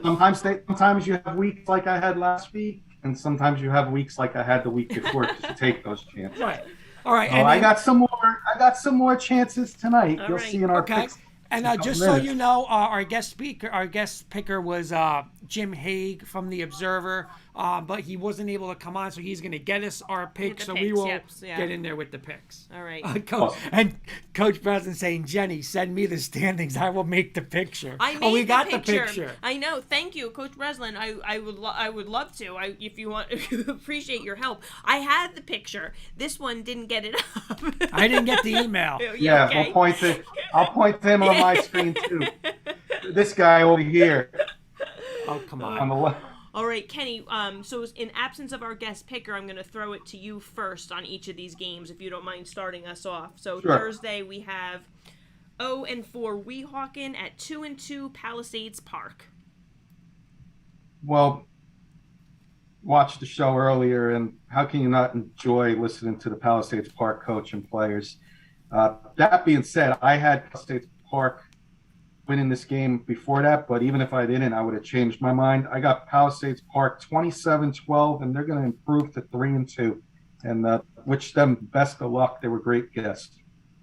sometimes you have weeks like I had last week, and sometimes you have weeks like I had the week before to take those chances. Right. All right. Oh, and I then- got some more. I got some more chances tonight. All You'll right. see in our Okay. picks. And just so you know, our guest picker was Jim Hague from the Observer, but he wasn't able to come on, so he's going to get us our picks. the So we picks, will yep, yeah. get in there with the picks. All right. Coach Breslin saying, Jenny, send me the standings. I will make the picture. I made we got the picture. picture. I know. Thank you, Coach Breslin. I would love to. If you want, appreciate your help. I had the picture. This one didn't get it up. I didn't get the email. Yeah, okay? I'll point to him on my screen too. This guy over here Oh, come on on. the left. All right, Kenny. So in absence of our guest picker, I'm going to throw it to you first on each of these games, if you don't mind starting us off. So Sure. Thursday we have 0-4 Weehawken at 2-2 Palisades Park. Well, watched the show earlier, and how can you not enjoy listening to the Palisades Park coach and players? That being said, I had Palisades Park winning this game before that, but even if I didn't, I would have changed my mind. I got Palisades Park 27-12, and they're going to improve to 3-2, and wish them best of luck. They were great guests.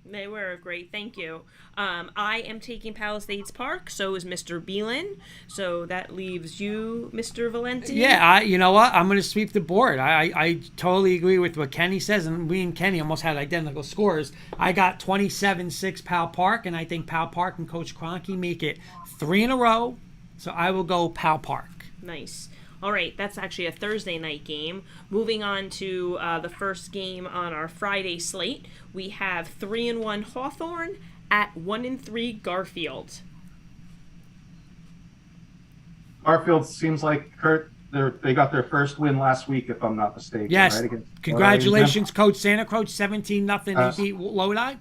They were great. Thank you. I am taking Palisades Park. So is Mr. Beelan. So that leaves you, Mr. Valenti. Yeah, you know what? I'm going to sweep the board. I totally agree with what Kenny says, and we and Kenny almost had identical scores. I got 27-6 Pal Park, and I think Pal Park and Coach Kroncke make it 3 in a row. So I will go Pal Park. Nice. All right, that's actually a Thursday night game. Moving on to the first game on our Friday slate, we have 3-1 Hawthorne at 1-3 Garfield. Garfield seems like Kurt. They got their first win last week, if I'm not mistaken. Yes. Right? Against Congratulations, Coach Santa Cruz. 17-0. They beat Lodi.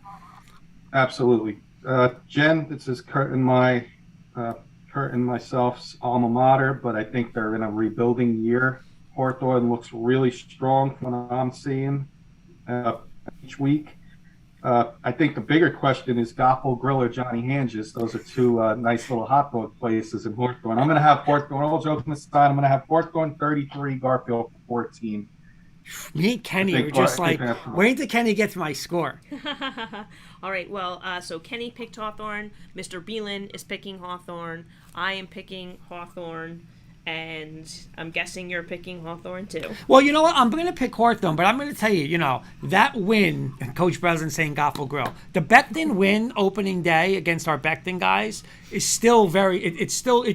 Absolutely. Jen, this is Kurt and myself's alma mater, but I think they're in a rebuilding year. Hawthorne looks really strong from what I'm seeing each week. I think the bigger question is Goffle Grill or Johnny Hanges. Those are two nice little hot dog places in Hawthorne. I'm going to have Hawthorne, all joking aside, I'm going to have Hawthorne 33, Garfield 14. Me and Kenny are just like, wait till Kenny gets my score. All right, well, so Kenny picked Hawthorne. Mr. Beelan is picking Hawthorne. I am picking Hawthorne. And I'm guessing you're picking Hawthorne too. Well, you know what? I'm going to pick Hawthorne, but I'm going to tell you, that win, Coach Breslin saying Goffle Grill, the Becton win opening day against our Becton guys is still it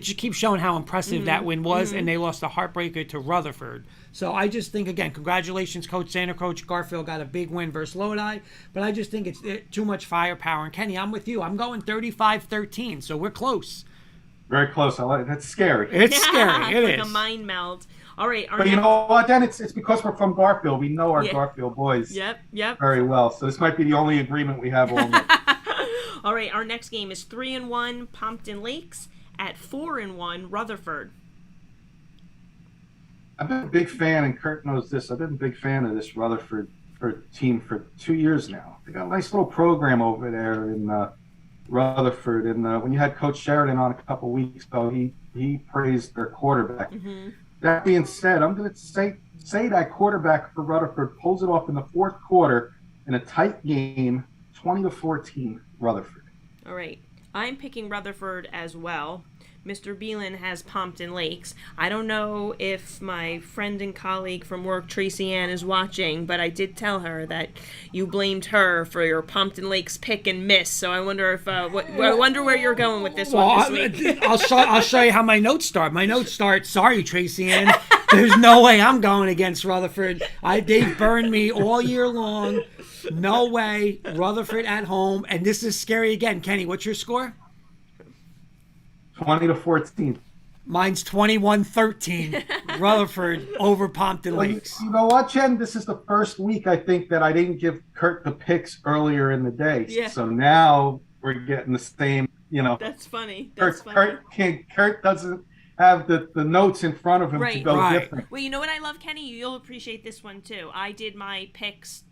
just keeps showing how impressive that win was, and they lost a heartbreaker to Rutherford. So I just think, again, congratulations, Coach Santa. Coach Garfield got a big win versus Lodi, but I just think it's too much firepower. And Kenny, I'm with you. I'm going 35-13, so we're close. Very close. I like that's scary. It's scary. It like is. a mind meld. All right. But you know what? Then it's because we're from Garfield. We know our Garfield boys Yep. very well. So this might be the only agreement we have all night. All right. Our next game is 3-1 Pompton Lakes at 4-1 Rutherford. I've been a big fan, and Kurt knows this. I've been a big fan of this Rutherford team for 2 years now. They got a nice little program over there in Rutherford, and when you had Coach Sheridan on a couple weeks ago, he praised their quarterback. Mm-hmm. That being said, I'm going to say that quarterback for Rutherford pulls it off in the fourth quarter in a tight game, 20-14 Rutherford. All right. I'm picking Rutherford as well. Mr. Beelan has Pompton Lakes. I don't know if my friend and colleague from work, Tracy Ann, is watching, but I did tell her that you blamed her for your Pompton Lakes pick and miss. So I wonder if I wonder where you're going with this one this week. I'll show you how my notes start. My notes start, sorry, Tracy Ann. There's no way I'm going against Rutherford. They've burned me all year long. No way. Rutherford at home. And this is scary again. Kenny, what's your score? 20-14. Mine's 21-13. Rutherford over Pompton Lakes. You know what, Jen? This is the first week I think that I didn't give Kurt the picks earlier in the day. Yeah. So now we're getting the same, That's funny. That's funny. Kurt doesn't have the notes in front of him to Right. go Right. different. Well, you know what I love, Kenny? You'll appreciate this one too. I did my picks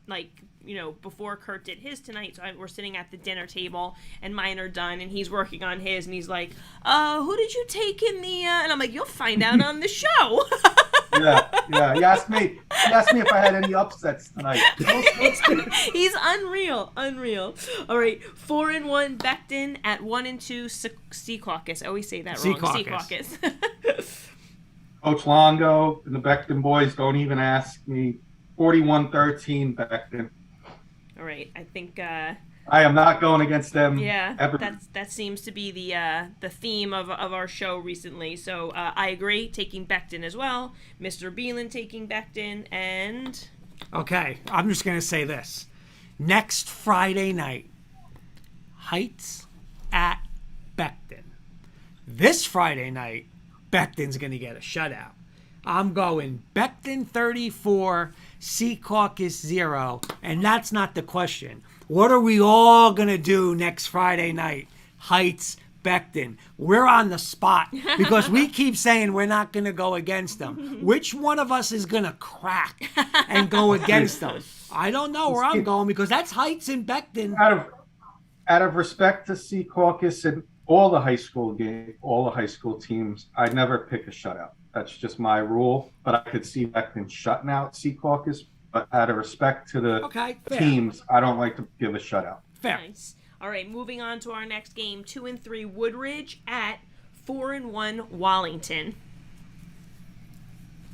before Kurt did his tonight, so we're sitting at the dinner table and mine are done, and he's working on his, and he's like, "Who did you take in the?" And I'm like, "You'll find out on the show." Yeah. He asked me if I had any upsets tonight. He's unreal. All right, 4-1 Becton at 1-2 Sea Caucus. I always say that Sea wrong. Sea Caucus. Caucus. Coach Longo and the Becton boys, don't even ask me. 41-13 Becton. All right, I think. I am not going against them. Yeah, ever. that seems to be the theme of our show recently. So I agree, taking Becton as well. Mr. Beelan taking Becton, and Okay, I'm just going to say this. Next Friday night, Heights at Becton. This Friday night, Becton's going to get a shutout. I'm going Becton 34, Sea Caucus 0, and that's not the question. What are we all going to do next Friday night? Heights, Becton. We're on the spot because we keep saying we're not going to go against them. Which one of us is going to crack and go against them? I don't know where I'm going because that's Heights and Becton. Out of respect to Sea Caucus and all the high school teams, I'd never pick a shutout. That's just my rule. But I could see Becton shutting out Sea Caucus. But out of respect to the teams, I don't like to give a shutout. Fair. nice. All right, moving on to our next game, 2-3 Woodridge at 4-1 Wallington.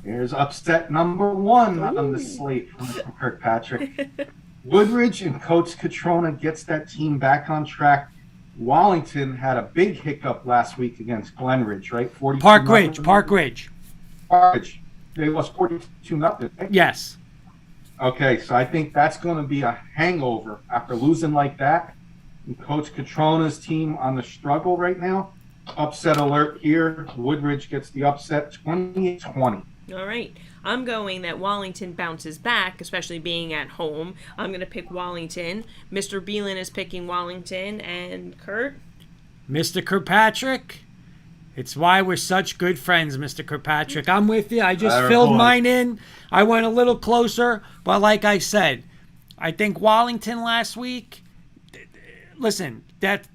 Here's upset number 1 on the slate from Kirkpatrick. Woodridge and Coach Catrona gets that team back on track. Wallington had a big hiccup last week against Glenridge, right? Park Ridge. They lost 42-0. Yes. Okay, so I think that's going to be a hangover after losing like that. And Coach Catrona's team on the struggle right now. Upset alert here. Woodridge gets the upset 28-20. All right. I'm going that Wallington bounces back, especially being at home. I'm going to pick Wallington. Mr. Beelan is picking Wallington. And Kurt? Mr. Kirkpatrick. It's why we're such good friends, Mr. Kirkpatrick. I'm with you. I just filled mine in. I went a little closer, but like I said, I think Wallington last week. Listen, that's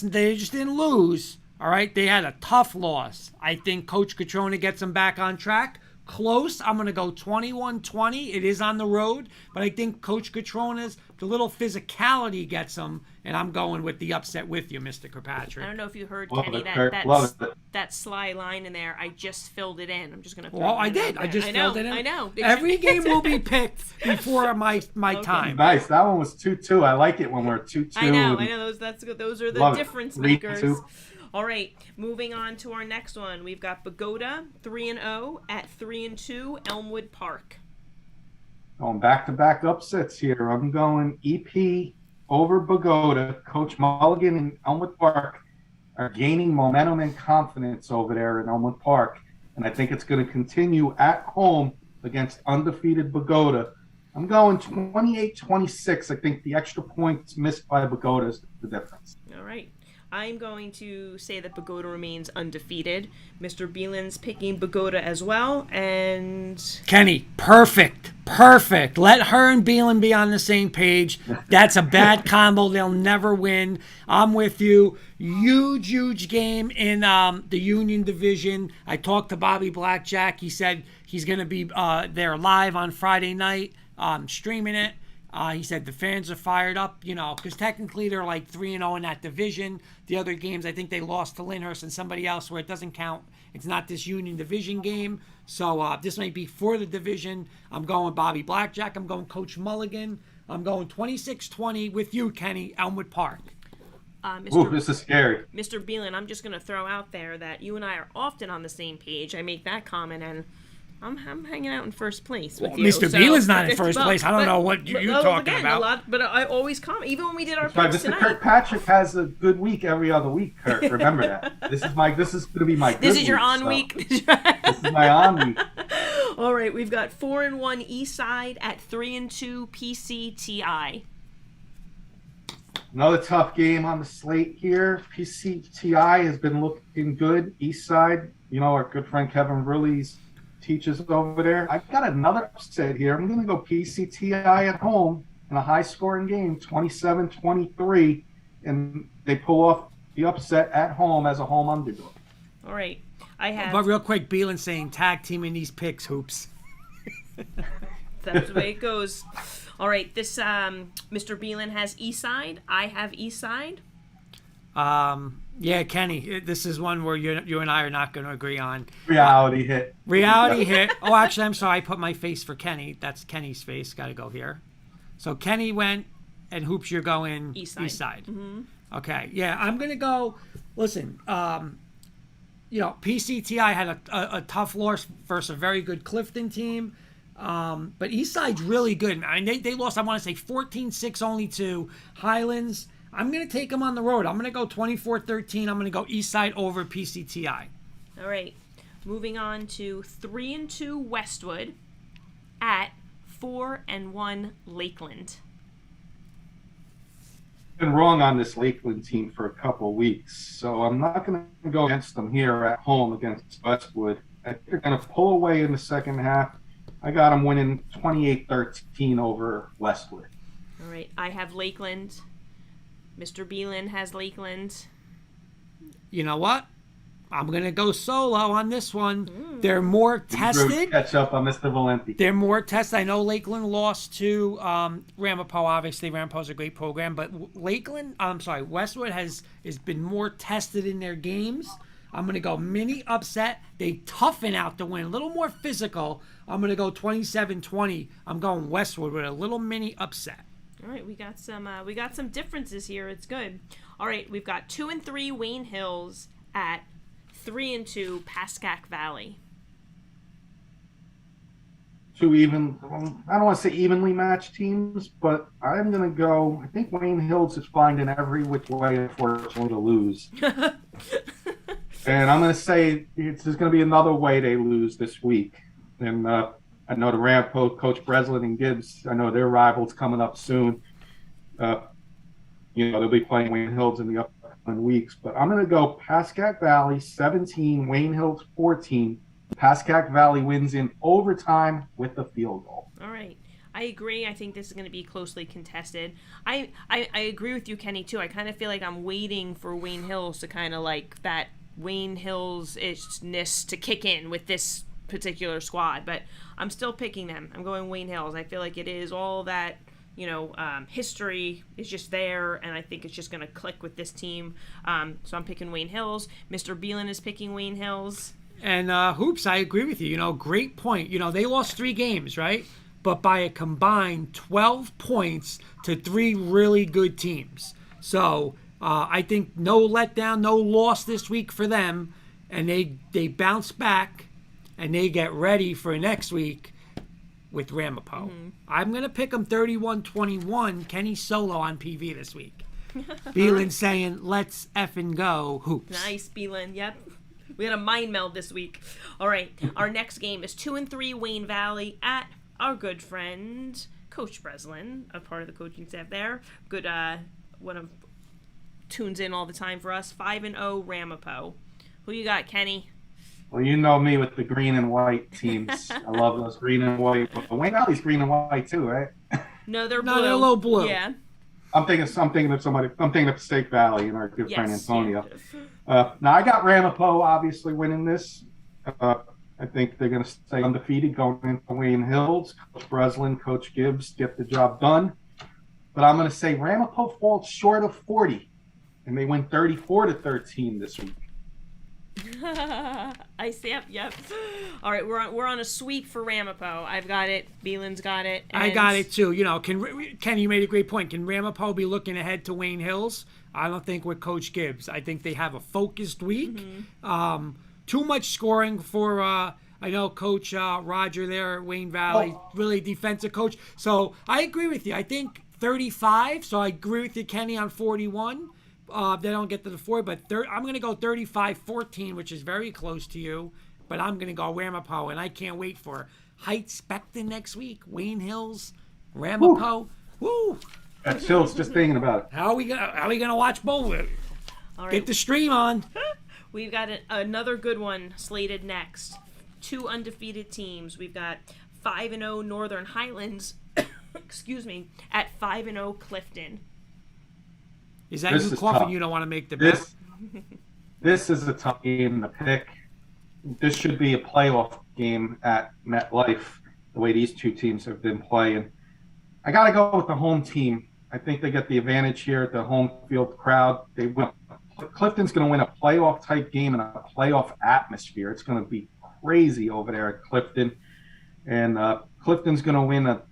they just didn't lose. All right, they had a tough loss. I think Coach Catrona gets them back on track. Close. I'm going to go 21-20. It is on the road, but I think Coach Catrona's the little physicality gets them, and I'm going with the upset with you, Mr. Kirkpatrick. I don't know if you heard, Love Kenny, it, Kurt. that sly line in there. I just filled it in. I'm just going to Well, I did. I just filled it in. I know. Every game will be picked before my time. Nice. That one was 2-2. I like it when we're 2-2. I know. Those are the Love it. difference 3-2. makers. All right, moving on to our next one. We've got Pagoda 3-0 at 3-2 Elmwood Park. Going back-to-back upsets here. I'm going EP over Pagoda. Coach Mulligan and Elmwood Park are gaining momentum and confidence over there in Elmwood Park. And I think it's going to continue at home against undefeated Pagoda. I'm going 28-26. I think the extra points missed by Pagoda is the difference. All right. I'm going to say that Pagoda remains undefeated. Mr. Beelan's picking Pagoda as well, and Kenny, perfect. Let her and Beelan be on the same page. That's a bad combo. They'll never win. I'm with you. Huge game in the Union Division. I talked to Bobby Blackjack. He said he's going to be there live on Friday night, streaming it. He said the fans are fired up, because technically they're like 3-0 in that division. The other games, I think they lost to Lyndhurst and somebody else where it doesn't count. It's not this Union Division game. So this might be for the division. I'm going Bobby Blackjack. I'm going Coach Mulligan. I'm going 26-20 with you, Kenny, Elmwood Park. Mr. This is scary. Mr. Beelan, I'm just going to throw out there that you and I are often on the same page. I make that comment, and I'm hanging out in first place with you. Mr. Beelan's not in first place. I don't know what you're talking about. But I always comment, even when we did our Right, picks Mr. tonight. Kirkpatrick has a good week every other week, Kurt. Remember that. This is going to be my good This is your week, on so. week. This is my on week. All right, we've got 4-1 Eastside at 3-2 PCTI. Another tough game on the slate here. PCTI has been looking good. Eastside our good friend Kevin Rullies teaches over there. I got another upset here. I'm going to go PCTI at home in a high-scoring game, 27-23, and they pull off the upset at home as a home underdog. All right. I have. But real quick, Beelan saying tag teaming these picks, Hoops. That's the way it goes. All right. This Mr. Beelan has Eastside. I have Eastside. Yeah, Kenny, this is one where you and I are not going to agree on. Reality hit. Reality hit. Oh, actually, I'm sorry. I put my face for Kenny. That's Kenny's face. Got to go here. So Kenny went, and Hoops, you're going Eastside. Mm-hmm. Okay. Yeah, I'm going to go. Listen, PCTI had a tough loss versus a very good Clifton team. But Eastside's really good. I mean, they lost, I want to say, 14-6 only to Highlands. I'm going to take them on the road. I'm going to go 24-13. I'm going to go Eastside over PCTI. All right. Moving on to 3-2 Westwood at 4-1 Lakeland. Been wrong on this Lakeland team for a couple of weeks, so I'm not going to go against them here at home against Westwood. I think they're going to pull away in the second half. I got them winning 28-13 over Westwood. All right. I have Lakeland. Mr. Beelan has Lakeland. You know what? I'm going to go solo on this one. They're more tested. Catch up on Mr. Valenti. They're more tested. I know Lakeland lost to Ramapo. Obviously, Ramapo's a great program. But Westwood has been more tested in their games. I'm going to go mini upset. They toughen out the win. A little more physical. I'm going to go 27-20. I'm going Westwood with a little mini upset. All right, we got some differences here. It's good. All right, we've got 2-3 Wayne Hills at 3-2 Pascack Valley. I don't want to say evenly matched teams, but I'm going to go. I think Wayne Hills is finding every which way, unfortunately, to lose. And I'm going to say there's going to be another way they lose this week. And I know the Rampo, Coach Breslin and Gibbs, I know their rivals coming up soon. They'll be playing Wayne Hills in the upcoming weeks. But I'm going to go Pascack Valley 17, Wayne Hills 14. Pascack Valley wins in overtime with a field goal. All right. I agree. I think this is going to be closely contested. I agree with you, Kenny, too. I kind of feel like I'm waiting for Wayne Hills to kind of like that Wayne Hills-ishness to kick in with this particular squad, but I'm still picking them. I'm going Wayne Hills. I feel like it is all that, history is just there, and I think it's just going to click with this team. So I'm picking Wayne Hills. Mr. Beelan is picking Wayne Hills. And Hoops, I agree with you. Great point. They lost 3 games, right? But by a combined 12 points to 3 really good teams. So I think no letdown, no loss this week for them, and they bounce back. And they get ready for next week with Ramapo. Mm-hmm. I'm going to pick them 31-21. Kenny solo on PV this week. Beelan saying, let's effing go, Hoops. Nice, Beelan. Yep. We had a mind meld this week. All right. Our next game is 2-3 Wayne Valley at our good friend, Coach Breslin, a part of the coaching staff there. Good, one of tunes in all the time for us. 5-0 Ramapo. Who you got, Kenny? Well, you know me with the green and white teams. I love those green and white. But Wayne Valley's green and white too, right? No, they're blue. No, they're a little blue. Yeah. I'm thinking of Stake Valley and our good friend Antonio. Now I got Ramapo obviously winning this. I think they're going to stay undefeated going into Wayne Hills. Coach Breslin, Coach Gibbs get the job done. But I'm going to say Ramapo falls short of 40, and they win 34-13 this week. I see. Yep. All right, we're on a sweep for Ramapo. I've got it. Beelan's got it. And I got it too. Ken, you made a great point. Can Ramapo be looking ahead to Wayne Hills? I don't think with Coach Gibbs. I think they have a focused week. Mm-hmm. Too much scoring for. I know Coach Roger there at Wayne Valley, really defensive coach. So I agree with you. I think 35. So I agree with you, Kenny, on 41. They don't get to the 4, but I'm going to go 35-14, which is very close to you. But I'm going to go Ramapo, and I can't wait for Heights Beckton next week. Wayne Hills, Ramapo. Woo! That chills just thinking about it. How are we gonna watch both? All right. Get the stream on. We've got another good one slated next. 2 undefeated teams. We've got 5-0 Northern Highlands, excuse me, at 5-0 Clifton. Is that you coughing? Tough. You don't want to make the bet? This is a tough game to pick. This should be a playoff game at MetLife, the way these two teams have been playing. I got to go with the home team. I think they get the advantage here at the home field crowd. Clifton's going to win a playoff-type game in a playoff atmosphere. It's going to be crazy over there at Clifton. And Clifton's going to win a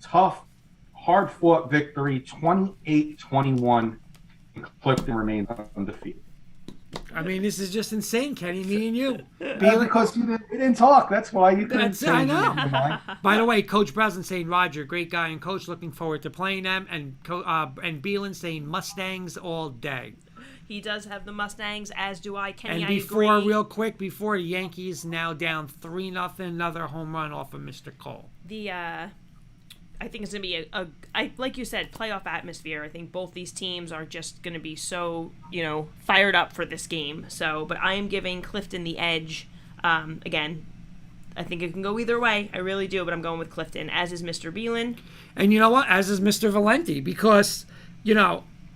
tough, hard-fought victory, 28-21, and Clifton remains undefeated. I mean, this is just insane, Kenny, me and you. Because we didn't talk. That's why you couldn't That's say I know. your mind. By the way, Coach Breslin saying, Roger, great guy and coach, looking forward to playing them. And Beelan saying Mustangs all day. He does have the Mustangs, as do I. Kenny, And before, real quick, the Yankees now down 3-0, another home run off of Mr. Cole. I think it's going to be like you said, playoff atmosphere. I think both these teams are just going to be so, fired up for this game. So, but I am giving Clifton the edge. Again, I think it can go either way. I really do, but I'm going with Clifton, as is Mr. Beelan. And you know what? As is Mr. Valenti, because,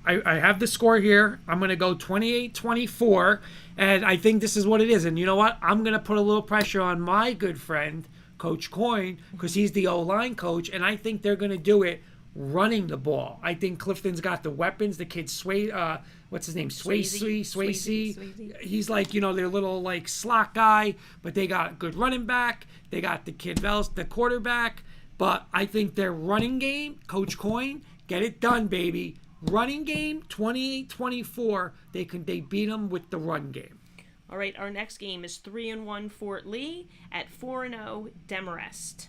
I have the score here. I'm going to go 28-24, and I think this is what it is. And you know what? I'm going to put a little pressure on my good friend, Coach Coyne, because he's the O-line coach, and I think they're going to do it running the ball. I think Clifton's got the weapons. The kid what's his name? Swayze. He's like, their little slot guy, but they got a good running back. They got the kid Vels, the quarterback. But I think their running game, Coach Coyne, get it done, baby. Running game, 28-24. They beat them with the run game. All right, our next game is 3-1 Fort Lee at 4-0 Demarest.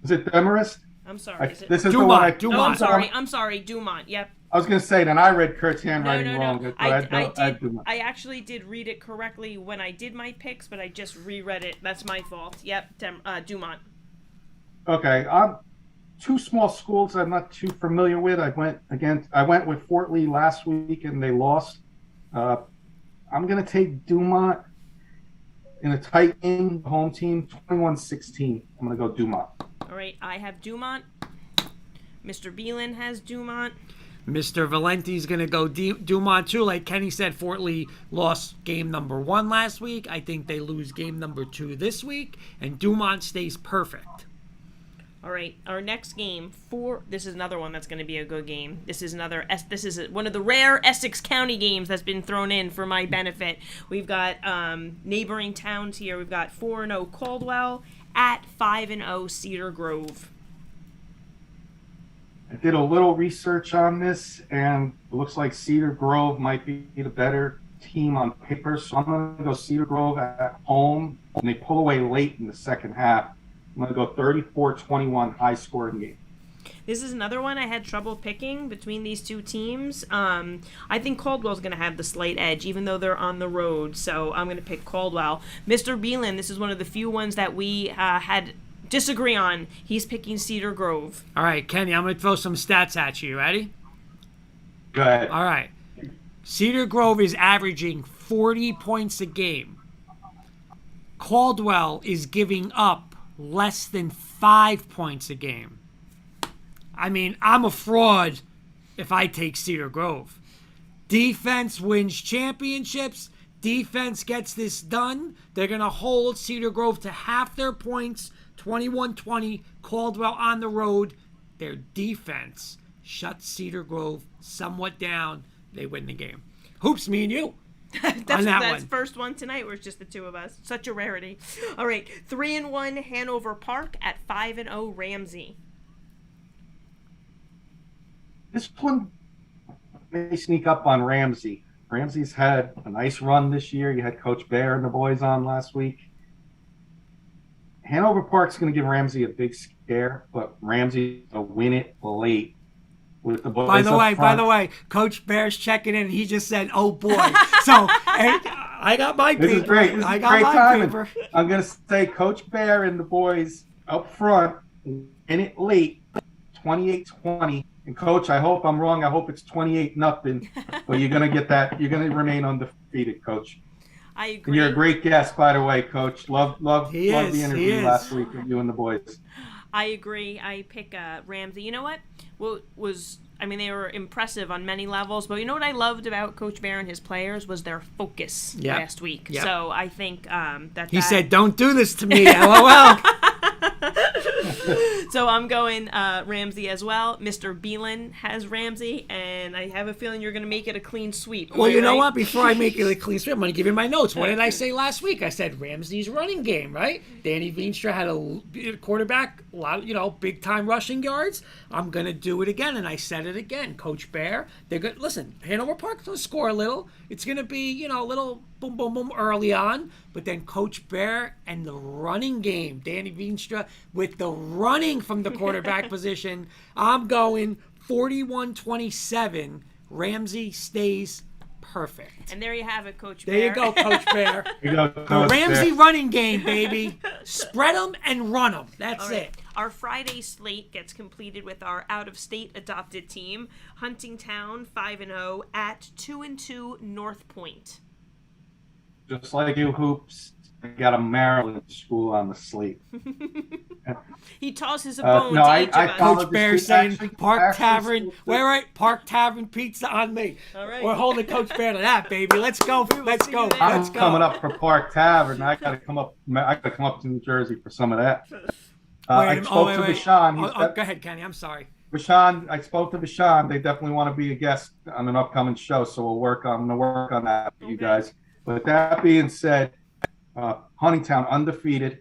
Is it Demarest? I'm sorry. This is Dumont. the one. Dumont. I'm sorry, Dumont. Yep. I was going to say, then I read Kurt's handwriting No. wrong. I actually did read it correctly when I did my picks, but I just reread it. That's my fault. Yep, Dumont. Okay, two small schools I'm not too familiar with. I went with Fort Lee last week and they lost. I'm going to take Dumont in a tight game, home team, 21-16. I'm going to go Dumont. All right, I have Dumont. Mr. Beelan has Dumont. Mr. Valenti's going to go Dumont too. Like Kenny said, Fort Lee lost game number 1 last week. I think they lose game number 2 this week, and Dumont stays perfect. All right, our next game, this is another one that's going to be a good game. This is one of the rare Essex County games that's been thrown in for my benefit. We've got neighboring towns here. We've got 4-0 Caldwell at 5-0 Cedar Grove. I did a little research on this, and it looks like Cedar Grove might be the better team on paper, so I'm going to go Cedar Grove at home, and they pull away late in the second half. I'm going to go 34-21, high-scoring game. This is another one I had trouble picking between these two teams. I think Caldwell's going to have the slight edge, even though they're on the road, so I'm going to pick Caldwell. Mr. Beelan, this is one of the few ones that we had disagree on. He's picking Cedar Grove. All right, Kenny, I'm going to throw some stats at you. Ready? Go ahead. All right. Cedar Grove is averaging 40 points a game. Caldwell is giving up less than 5 points a game. I mean, I'm a fraud if I take Cedar Grove. Defense wins championships. Defense gets this done. They're going to hold Cedar Grove to half their points, 21-20. Caldwell on the road. Their defense shuts Cedar Grove somewhat down. They win the game. Hoops, me and you. That's first one tonight where it's just the two of us. Such a rarity. All right, 3-1 Hanover Park at 5-0 Ramsey. This one may sneak up on Ramsey. Ramsey's had a nice run this year. You had Coach Bear and the boys on last week. Hanover Park's going to give Ramsey a big scare, but Ramsey's going to win it late. With the boys by the way, Coach Bear's checking in. He just said, "Oh boy!" So I got my paper. This is great. This I is got great my timing. paper. I'm gonna say Coach Bear and the boys up front in it late, 28-20, And Coach, I hope I'm wrong. I hope it's 28-0, but you're gonna get that. You're gonna remain undefeated, Coach. I And agree. you're a great guest, by the way, Coach. Love He the is, he interview is. last week with you and the boys. I agree. I pick Ramsey. You know what? They were impressive on many levels, but you know what I loved about Coach Bear and his players was their focus last week. Yep. So I think He said, "Don't do this to me." LOL. So I'm going Ramsey as well. Mr. Beelan has Ramsey, and I have a feeling you're going to make it a clean sweep. Well, you know what? Before I make it a clean sweep, I'm going to give you my notes. What did I say last week? I said Ramsey's running game, right? Danny Veenstra had a quarterback, a lot of, big-time rushing yards. I'm going to do it again, and I said it again. Coach Bear, they're good. Listen, Hanover Park's going to score a little. It's going to be, a little boom, boom, boom early on. But then Coach Bear and the running game, Danny Veenstra, with the running from the quarterback position, I'm going 41-27. Ramsey stays perfect. And there you have it, Coach There Bear. you go, Coach Bear. You go, The Coach Ramsey Bear. running game, baby. Spread them and run them. That's All right. it. Our Friday slate gets completed with our out-of-state adopted team, Huntingtown 5-0 at 2-2 North Point. Just like you, Hoops, I got a Maryland school on the slate. He tosses a bone no, to I each of us. followed Coach the Bear street saying actually- Park actually Tavern. school- Wait. Park Tavern pizza on me. All right. We're holding Coach Bear to that, baby. Let's go. Let's see go. you there. I'm Let's go. coming up for Park Tavern. I gotta come up to New Jersey for some of that. I spoke to Bashan. Go ahead, Kenny. I'm sorry. Bashan, I spoke to Bashan. They definitely want to be a guest on an upcoming show, so I'm gonna work on that for you guys. But that being said, Huntingtown undefeated.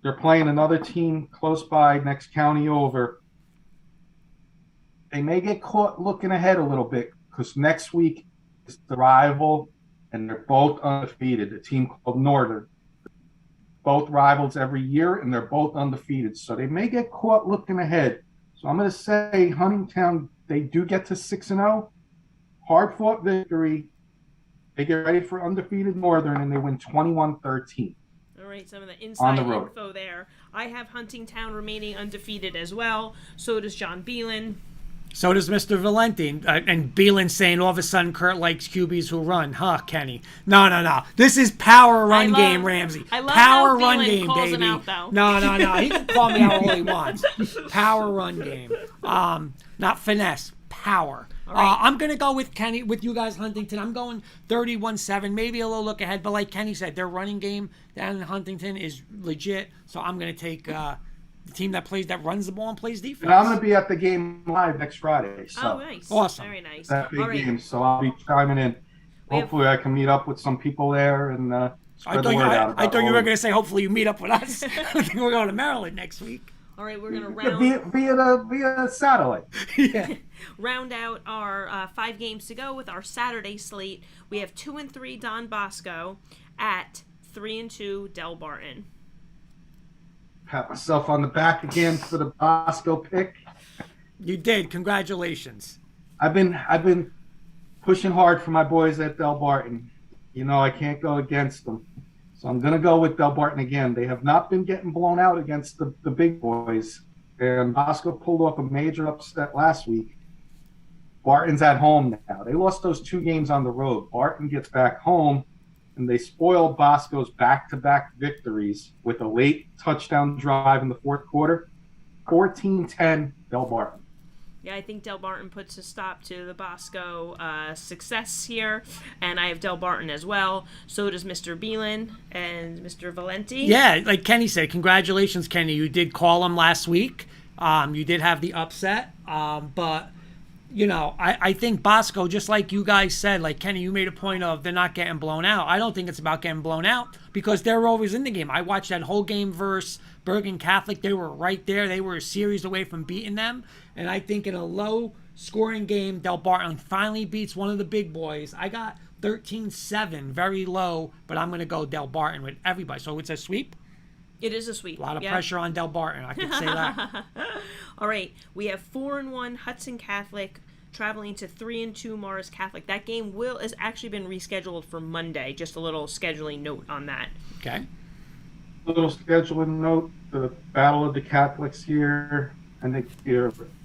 They're playing another team close by, next county over. They may get caught looking ahead a little bit because next week is the rival, and they're both undefeated. A team called Northern. Both rivals every year, and they're both undefeated. So they may get caught looking ahead. So I'm going to say Huntingtown, they do get to 6-0. Hard-fought victory. They get ready for undefeated Northern, and they win 21-13. All right, some of the On inside the road. info there. I have Huntingtown remaining undefeated as well. So does John Beelan. So does Mr. Valenti. And Beelan saying all of a sudden Kurt likes QBs who run. Huh, Kenny? No. This is power run game, Ramsey. I love power how run Beelan game, calls baby. him out, though. No. He can call me out all he wants. Power run game. Not finesse. Power. right. I'm going to go with Kenny, with you guys, Huntington. I'm going 31-7, maybe a little look ahead. But like Kenny said, their running game down in Huntington is legit. So I'm going to take the team that runs the ball and plays defense. And I'm going to be at the game live next Friday. So Oh, nice. Awesome. Very nice. that big All right. game. So I'll be chiming in. We have- Hopefully, I can meet up with some people there and I spread thought the word out. I about thought you all were of going it. to say, hopefully you meet up with us. I think we're going to Maryland next week. All right, we're going to Yeah, round via satellite. Yeah. round out our 5 games to go with our Saturday slate. We have 2-3 Don Bosco at 3-2 Del Barton. Pat myself on the back again for the Bosco pick. You did. Congratulations. I've been pushing hard for my boys at Del Barton. You know, I can't go against them. So I'm going to go with Del Barton again. They have not been getting blown out against the big boys. And Bosco pulled off a major upset last week. Barton's at home now. They lost those 2 games on the road. Barton gets back home, and they spoiled Bosco's back-to-back victories with a late touchdown drive in the fourth quarter. 14-10, Del Barton. Yeah, I think Del Barton puts a stop to the Bosco success here, and I have Del Barton as well. So does Mr. Beelan and Mr. Valenti. Yeah, like Kenny said, congratulations, Kenny. You did call him last week. You did have the upset. But, you know, I think Bosco, just like you guys said, like Kenny, you made a point of they're not getting blown out. I don't think it's about getting blown out because they're always in the game. I watched that whole game versus Bergen Catholic. They were right there. They were a series away from beating them. And I think in a low-scoring game, Del Barton finally beats one of the big boys. I got 13-7, very low, but I'm going to go Del Barton with everybody. So it's a sweep. It is a sweep. A lot of yeah. pressure on Del Barton, I could say that. All right, we have 4-1 Hudson Catholic traveling to 3-2 Morris Catholic. That game has actually been rescheduled for Monday. Just a little scheduling note on that. Okay. Little scheduling note, the Battle of the Catholics here. I think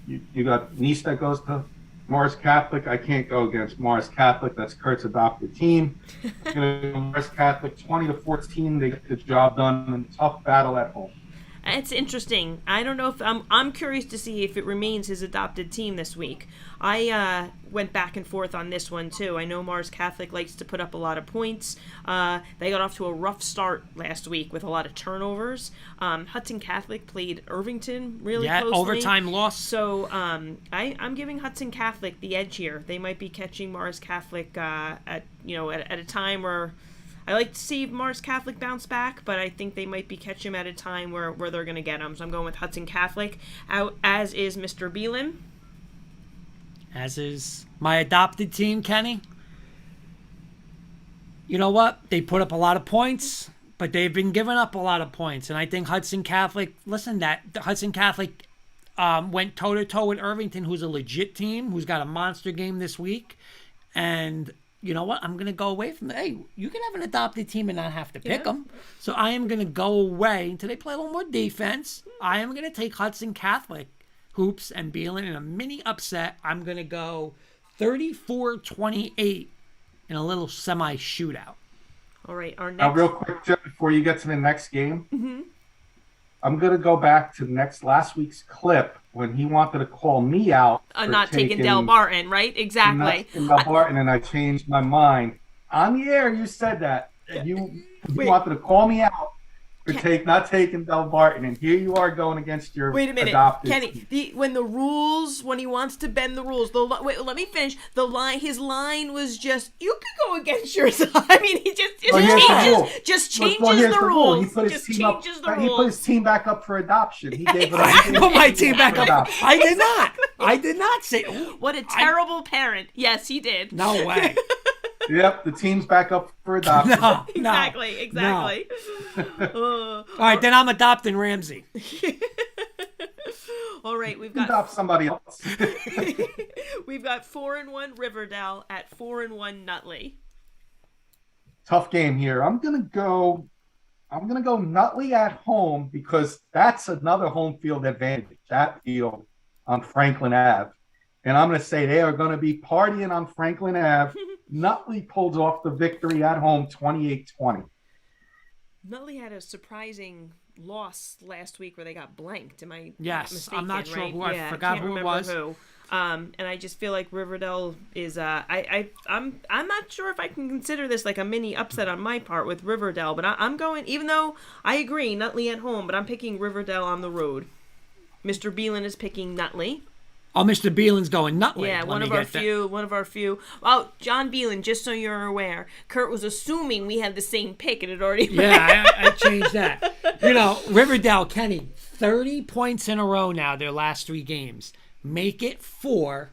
you got niece that goes to Morris Catholic. I can't go against Morris Catholic. That's Kurt's adopted team. I'm going to go Morris Catholic 20-14. They get the job done in a tough battle at home. It's interesting. I don't know if I'm curious to see if it remains his adopted team this week. I went back and forth on this one too. I know Mars Catholic likes to put up a lot of points. They got off to a rough start last week with a lot of turnovers. Hudson Catholic played Irvington really closely. Overtime loss. So I'm giving Hudson Catholic the edge here. They might be catching Mars Catholic at a time where I like to see Mars Catholic bounce back, but I think they might be catching him at a time where they're going to get him. So I'm going with Hudson Catholic, out as is Mr. Beelan. As is my adopted team, Kenny. You know what? They put up a lot of points, but they've been giving up a lot of points. And I think Hudson Catholic, Hudson Catholic went toe-to-toe with Irvington, who's a legit team, who's got a monster game this week. And you know what? I'm going to go away from hey, you can have an adopted team and not have to pick them. So I am going to go away until they play a little more defense. I am going to take Hudson Catholic hoops and Beelan in a mini upset. I'm going to go 34-28 in a little semi shootout. All right, our next. Now, real quick, Jeff, before you get to the next game, I'm going to go back to last week's clip when he wanted to call me out. Not taking Del Barton, right? Exactly. Not taking Del Barton, and I changed my mind. On the air, you said that. You wanted to call me out for not taking Del Barton, and here you are going against your adopted Kenny, team. When he wants to bend the rules, let me finish. His line was just, you could go against yours. I mean, he just changes the rules. He put his team back up for adoption. He gave it I put my team back up. I did not say. What a terrible parent. Yes, he did. No way. Yep, the team's back up for adoption. Exactly. All right, then I'm adopting Ramsey. All right, we've got adopt somebody else. We've got 4-1 Riverdale at 4-1 Nutley. Tough game here. I'm gonna go Nutley at home because that's another home field advantage. That field on Franklin Ave. And I'm going to say they are going to be partying on Franklin Ave. Nutley pulls off the victory at home, 28-20. Nutley had a surprising loss last week where they got blanked. Am I mistaken? I'm not sure right? who. I forgot who it was. And I just feel like Riverdale is. I'm not sure if I can consider this like a mini upset on my part with Riverdale, but I'm going. Even though I agree Nutley at home, but I'm picking Riverdale on the road. Mr. Beelan is picking Nutley. Oh, Mr. Beelan's going Nutley. Yeah, one of our few. Oh, John Beelan, just so you're aware, Kurt was assuming we had the same pick and it already. Yeah, I changed that. Riverdale, Kenny, 30 points in a row now, their last 3 games. Make it 4.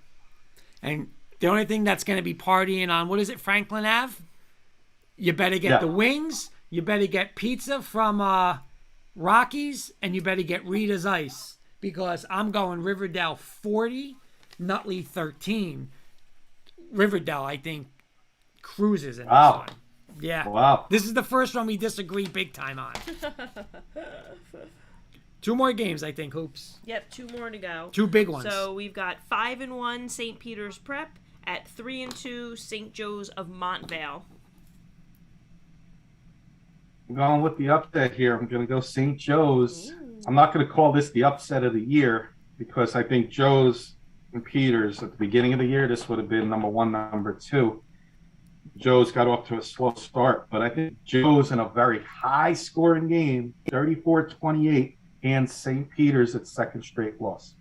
And the only thing that's going to be partying on, what is it, Franklin Ave? You better get the wings. You better get pizza from Rocky's. And you better get Rita's Ice. Because I'm going Riverdale 40, Nutley 13. Riverdale, I think, cruises in this one. Yeah. Wow. This is the first one we disagree big time on. 2 more games, I think, Hoops. Yep, 2 more to go. 2 big ones. So we've got 5-1 St. Peter's Prep at 3-2 St. Joe's of Montvale. I'm going with the upset here. I'm going to go St. Joe's. Ooh. I'm not going to call this the upset of the year because I think Joe's and Peters at the beginning of the year, this would have been number 1, number 2. Joe's got off to a slow start, but I think Joe's in a very high-scoring game, 34-28, and St. Peter's its second straight loss.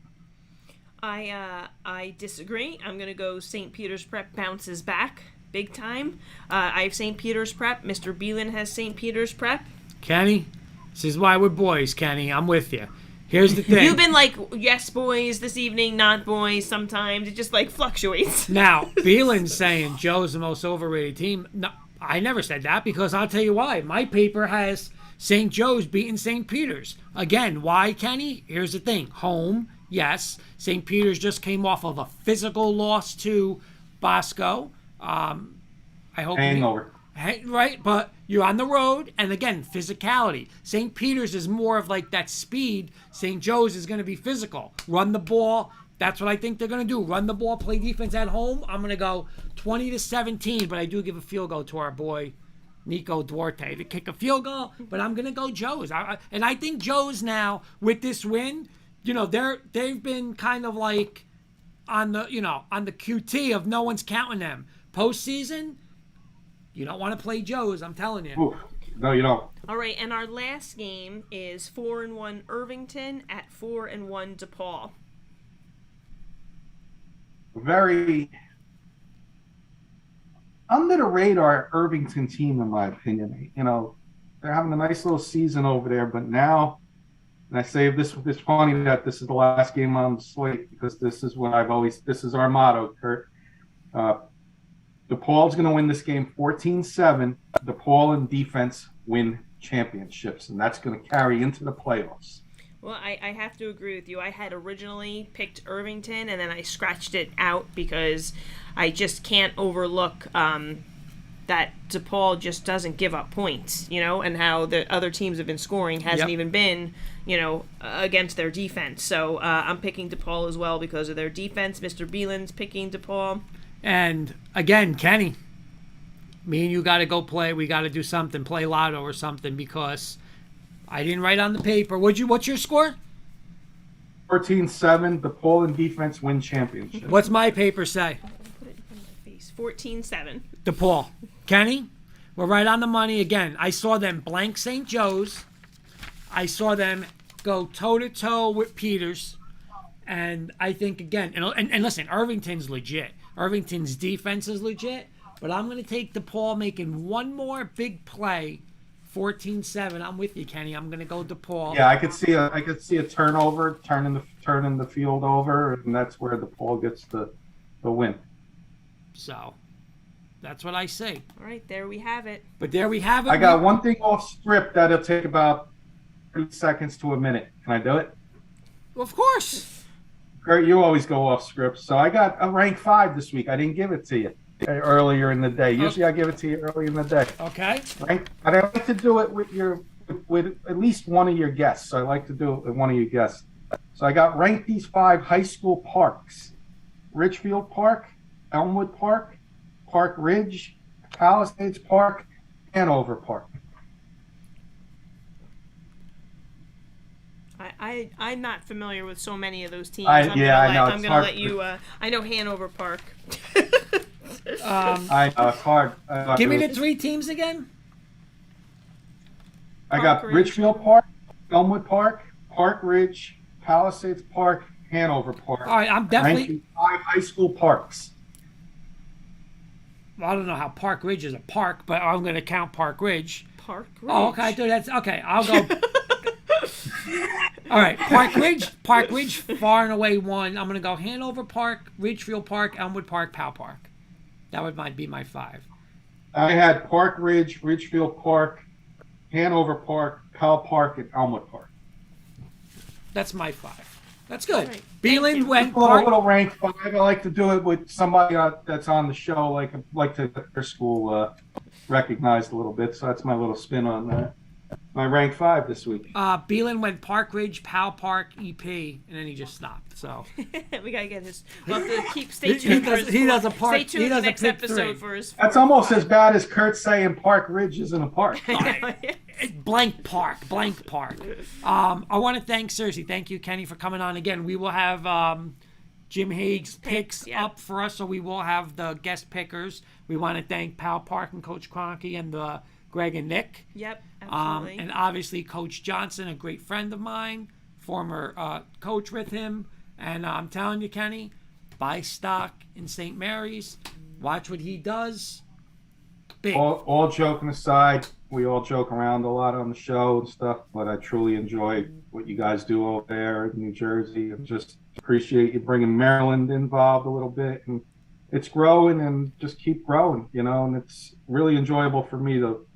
I disagree. I'm going to go St. Peter's Prep bounces back big time. I have St. Peter's Prep. Mr. Beelan has St. Peter's Prep. Kenny? This is why we're boys, Kenny. I'm with you. Here's the thing. You've been like, yes, boys, this evening, not boys, sometimes. It just, fluctuates. Now, Beelan's saying Joe's the most overrated team. No, I never said that because I'll tell you why. My paper has St. Joe's beating St. Peter's. Again, why, Kenny? Here's the thing. Home, yes. St. Peter's just came off of a physical loss to Bosco. I hope hangover. Right, but you're on the road, and again, physicality. St. Peter's is more of like that speed. St. Joe's is going to be physical. Run the ball. That's what I think they're going to do. Run the ball, play defense at home. I'm going to go 20-17, but I do give a field goal to our boy Nico Duarte to kick a field goal. But I'm going to go Joe's. And I think Joe's now with this win, they've been kind of like on the QT of no one's counting them. Postseason, you don't want to play Joe's, I'm telling you. Ooh, no, you don't. All right, and our last game is 4-1 Irvington at 4-1 DePaul. Very under the radar Irvington team, in my opinion. They're having a nice little season over there, but now, and I say this it's funny that this is the last game on the slate because this is our motto, Kurt. DePaul's going to win this game 14-7. DePaul in defense win championships, and that's going to carry into the playoffs. Well, I have to agree with you. I had originally picked Irvington, and then I scratched it out because I just can't overlook that DePaul just doesn't give up points, and how the other teams have been scoring hasn't even been, against their defense. So I'm picking DePaul as well because of their defense. Mr. Beelan's picking DePaul. And again, Kenny, me and you got to go play. We got to do something, play lotto or something, because I didn't write on the paper. What's your score? 14-7. DePaul in defense win championship. What's my paper say? Put it in front of my face. 14-7. DePaul. Kenny, we're right on the money again. I saw them blank St. Joe's. I saw them go toe-to-toe with Peters. And I think, again, and listen, Irvington's legit. Irvington's defense is legit. But I'm going to take DePaul making one more big play. 14-7. I'm with you, Kenny. I'm going to go DePaul. Yeah, I could see a turnover, turning the field over, and that's where DePaul gets the win. So, that's what I say. All right, there we have it. But there we have it. I got one thing off script that'll take about 30 seconds to a minute. Can I do it? Of course. Kurt, you always go off script. So I got a rank 5 this week. I didn't give it to you earlier in the day. Usually I give it to you early in the day. Okay. Right? But I like to do it with at least one of your guests. So I like to do it with one of your guests. So I got ranked these 5 high school parks: Richfield Park, Elmwood Park, Park Ridge, Palisades Park, Hanover Park. I'm not familiar with so many of those teams. I know. I'm gonna let you. I know Hanover Park. I know it's hard. Give me the 3 teams again. I got Park Ridge. Richfield Park, Elmwood Park, Park Ridge, Palisades Park, Hanover Park. All right, I'm definitely. Ranking 5 high school parks. Well, I don't know how Park Ridge is a park, but I'm going to count Park Ridge. Park Ridge. Oh, okay. That's okay. I'll go. All right, Park Ridge, far and away one. I'm going to go Hanover Park, Ridgefield Park, Elmwood Park, Powell Park. That would be my 5. I had Park Ridge, Ridgefield Park, Hanover Park, Powell Park, and Elmwood Park. That's my 5. That's good. Right. Beeland went A little rank 5. I like to do it with somebody that's on the show, like to get their school recognized a little bit. So that's my little spin on that. My rank 5 this week. Beeland went Park Ridge, Powell Park, EP, and then he just stopped. So we gotta get his. We'll have to stay tuned. He does a park. Stay tuned He to the does a next pick episode 3. for his. That's almost as bad as Kurt saying Park Ridge isn't a park. Blank park. I want to thank you, Kenny, for coming on again. We will have Jim Hague's picks up for us, so we will have the guest pickers. We want to thank Pal Park and Coach Kroncke and Greg and Nick. Yep, absolutely. And obviously Coach Johnsen, a great friend of mine, former coach with him. And I'm telling you, Kenny, buy stock in St. Mary's. Watch what he does. Big. All joking aside, we all joke around a lot on the show and stuff, but I truly enjoy what you guys do over there in New Jersey, and just appreciate you bringing Maryland involved a little bit. And it's growing and just keep growing, and it's really enjoyable for me to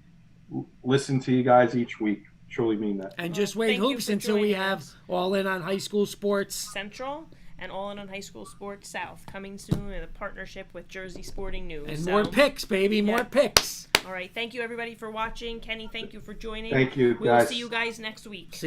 listen to you guys each week. Truly mean that. And just wait hoops until we have All In on High School Sports Central and All In on High School Sports South coming soon in a partnership with Jersey Sporting News. And more picks, baby, more picks. All right. Thank you, everybody, for watching. Kenny, thank you for joining. Thank you, We will guys. see you guys next week. See you.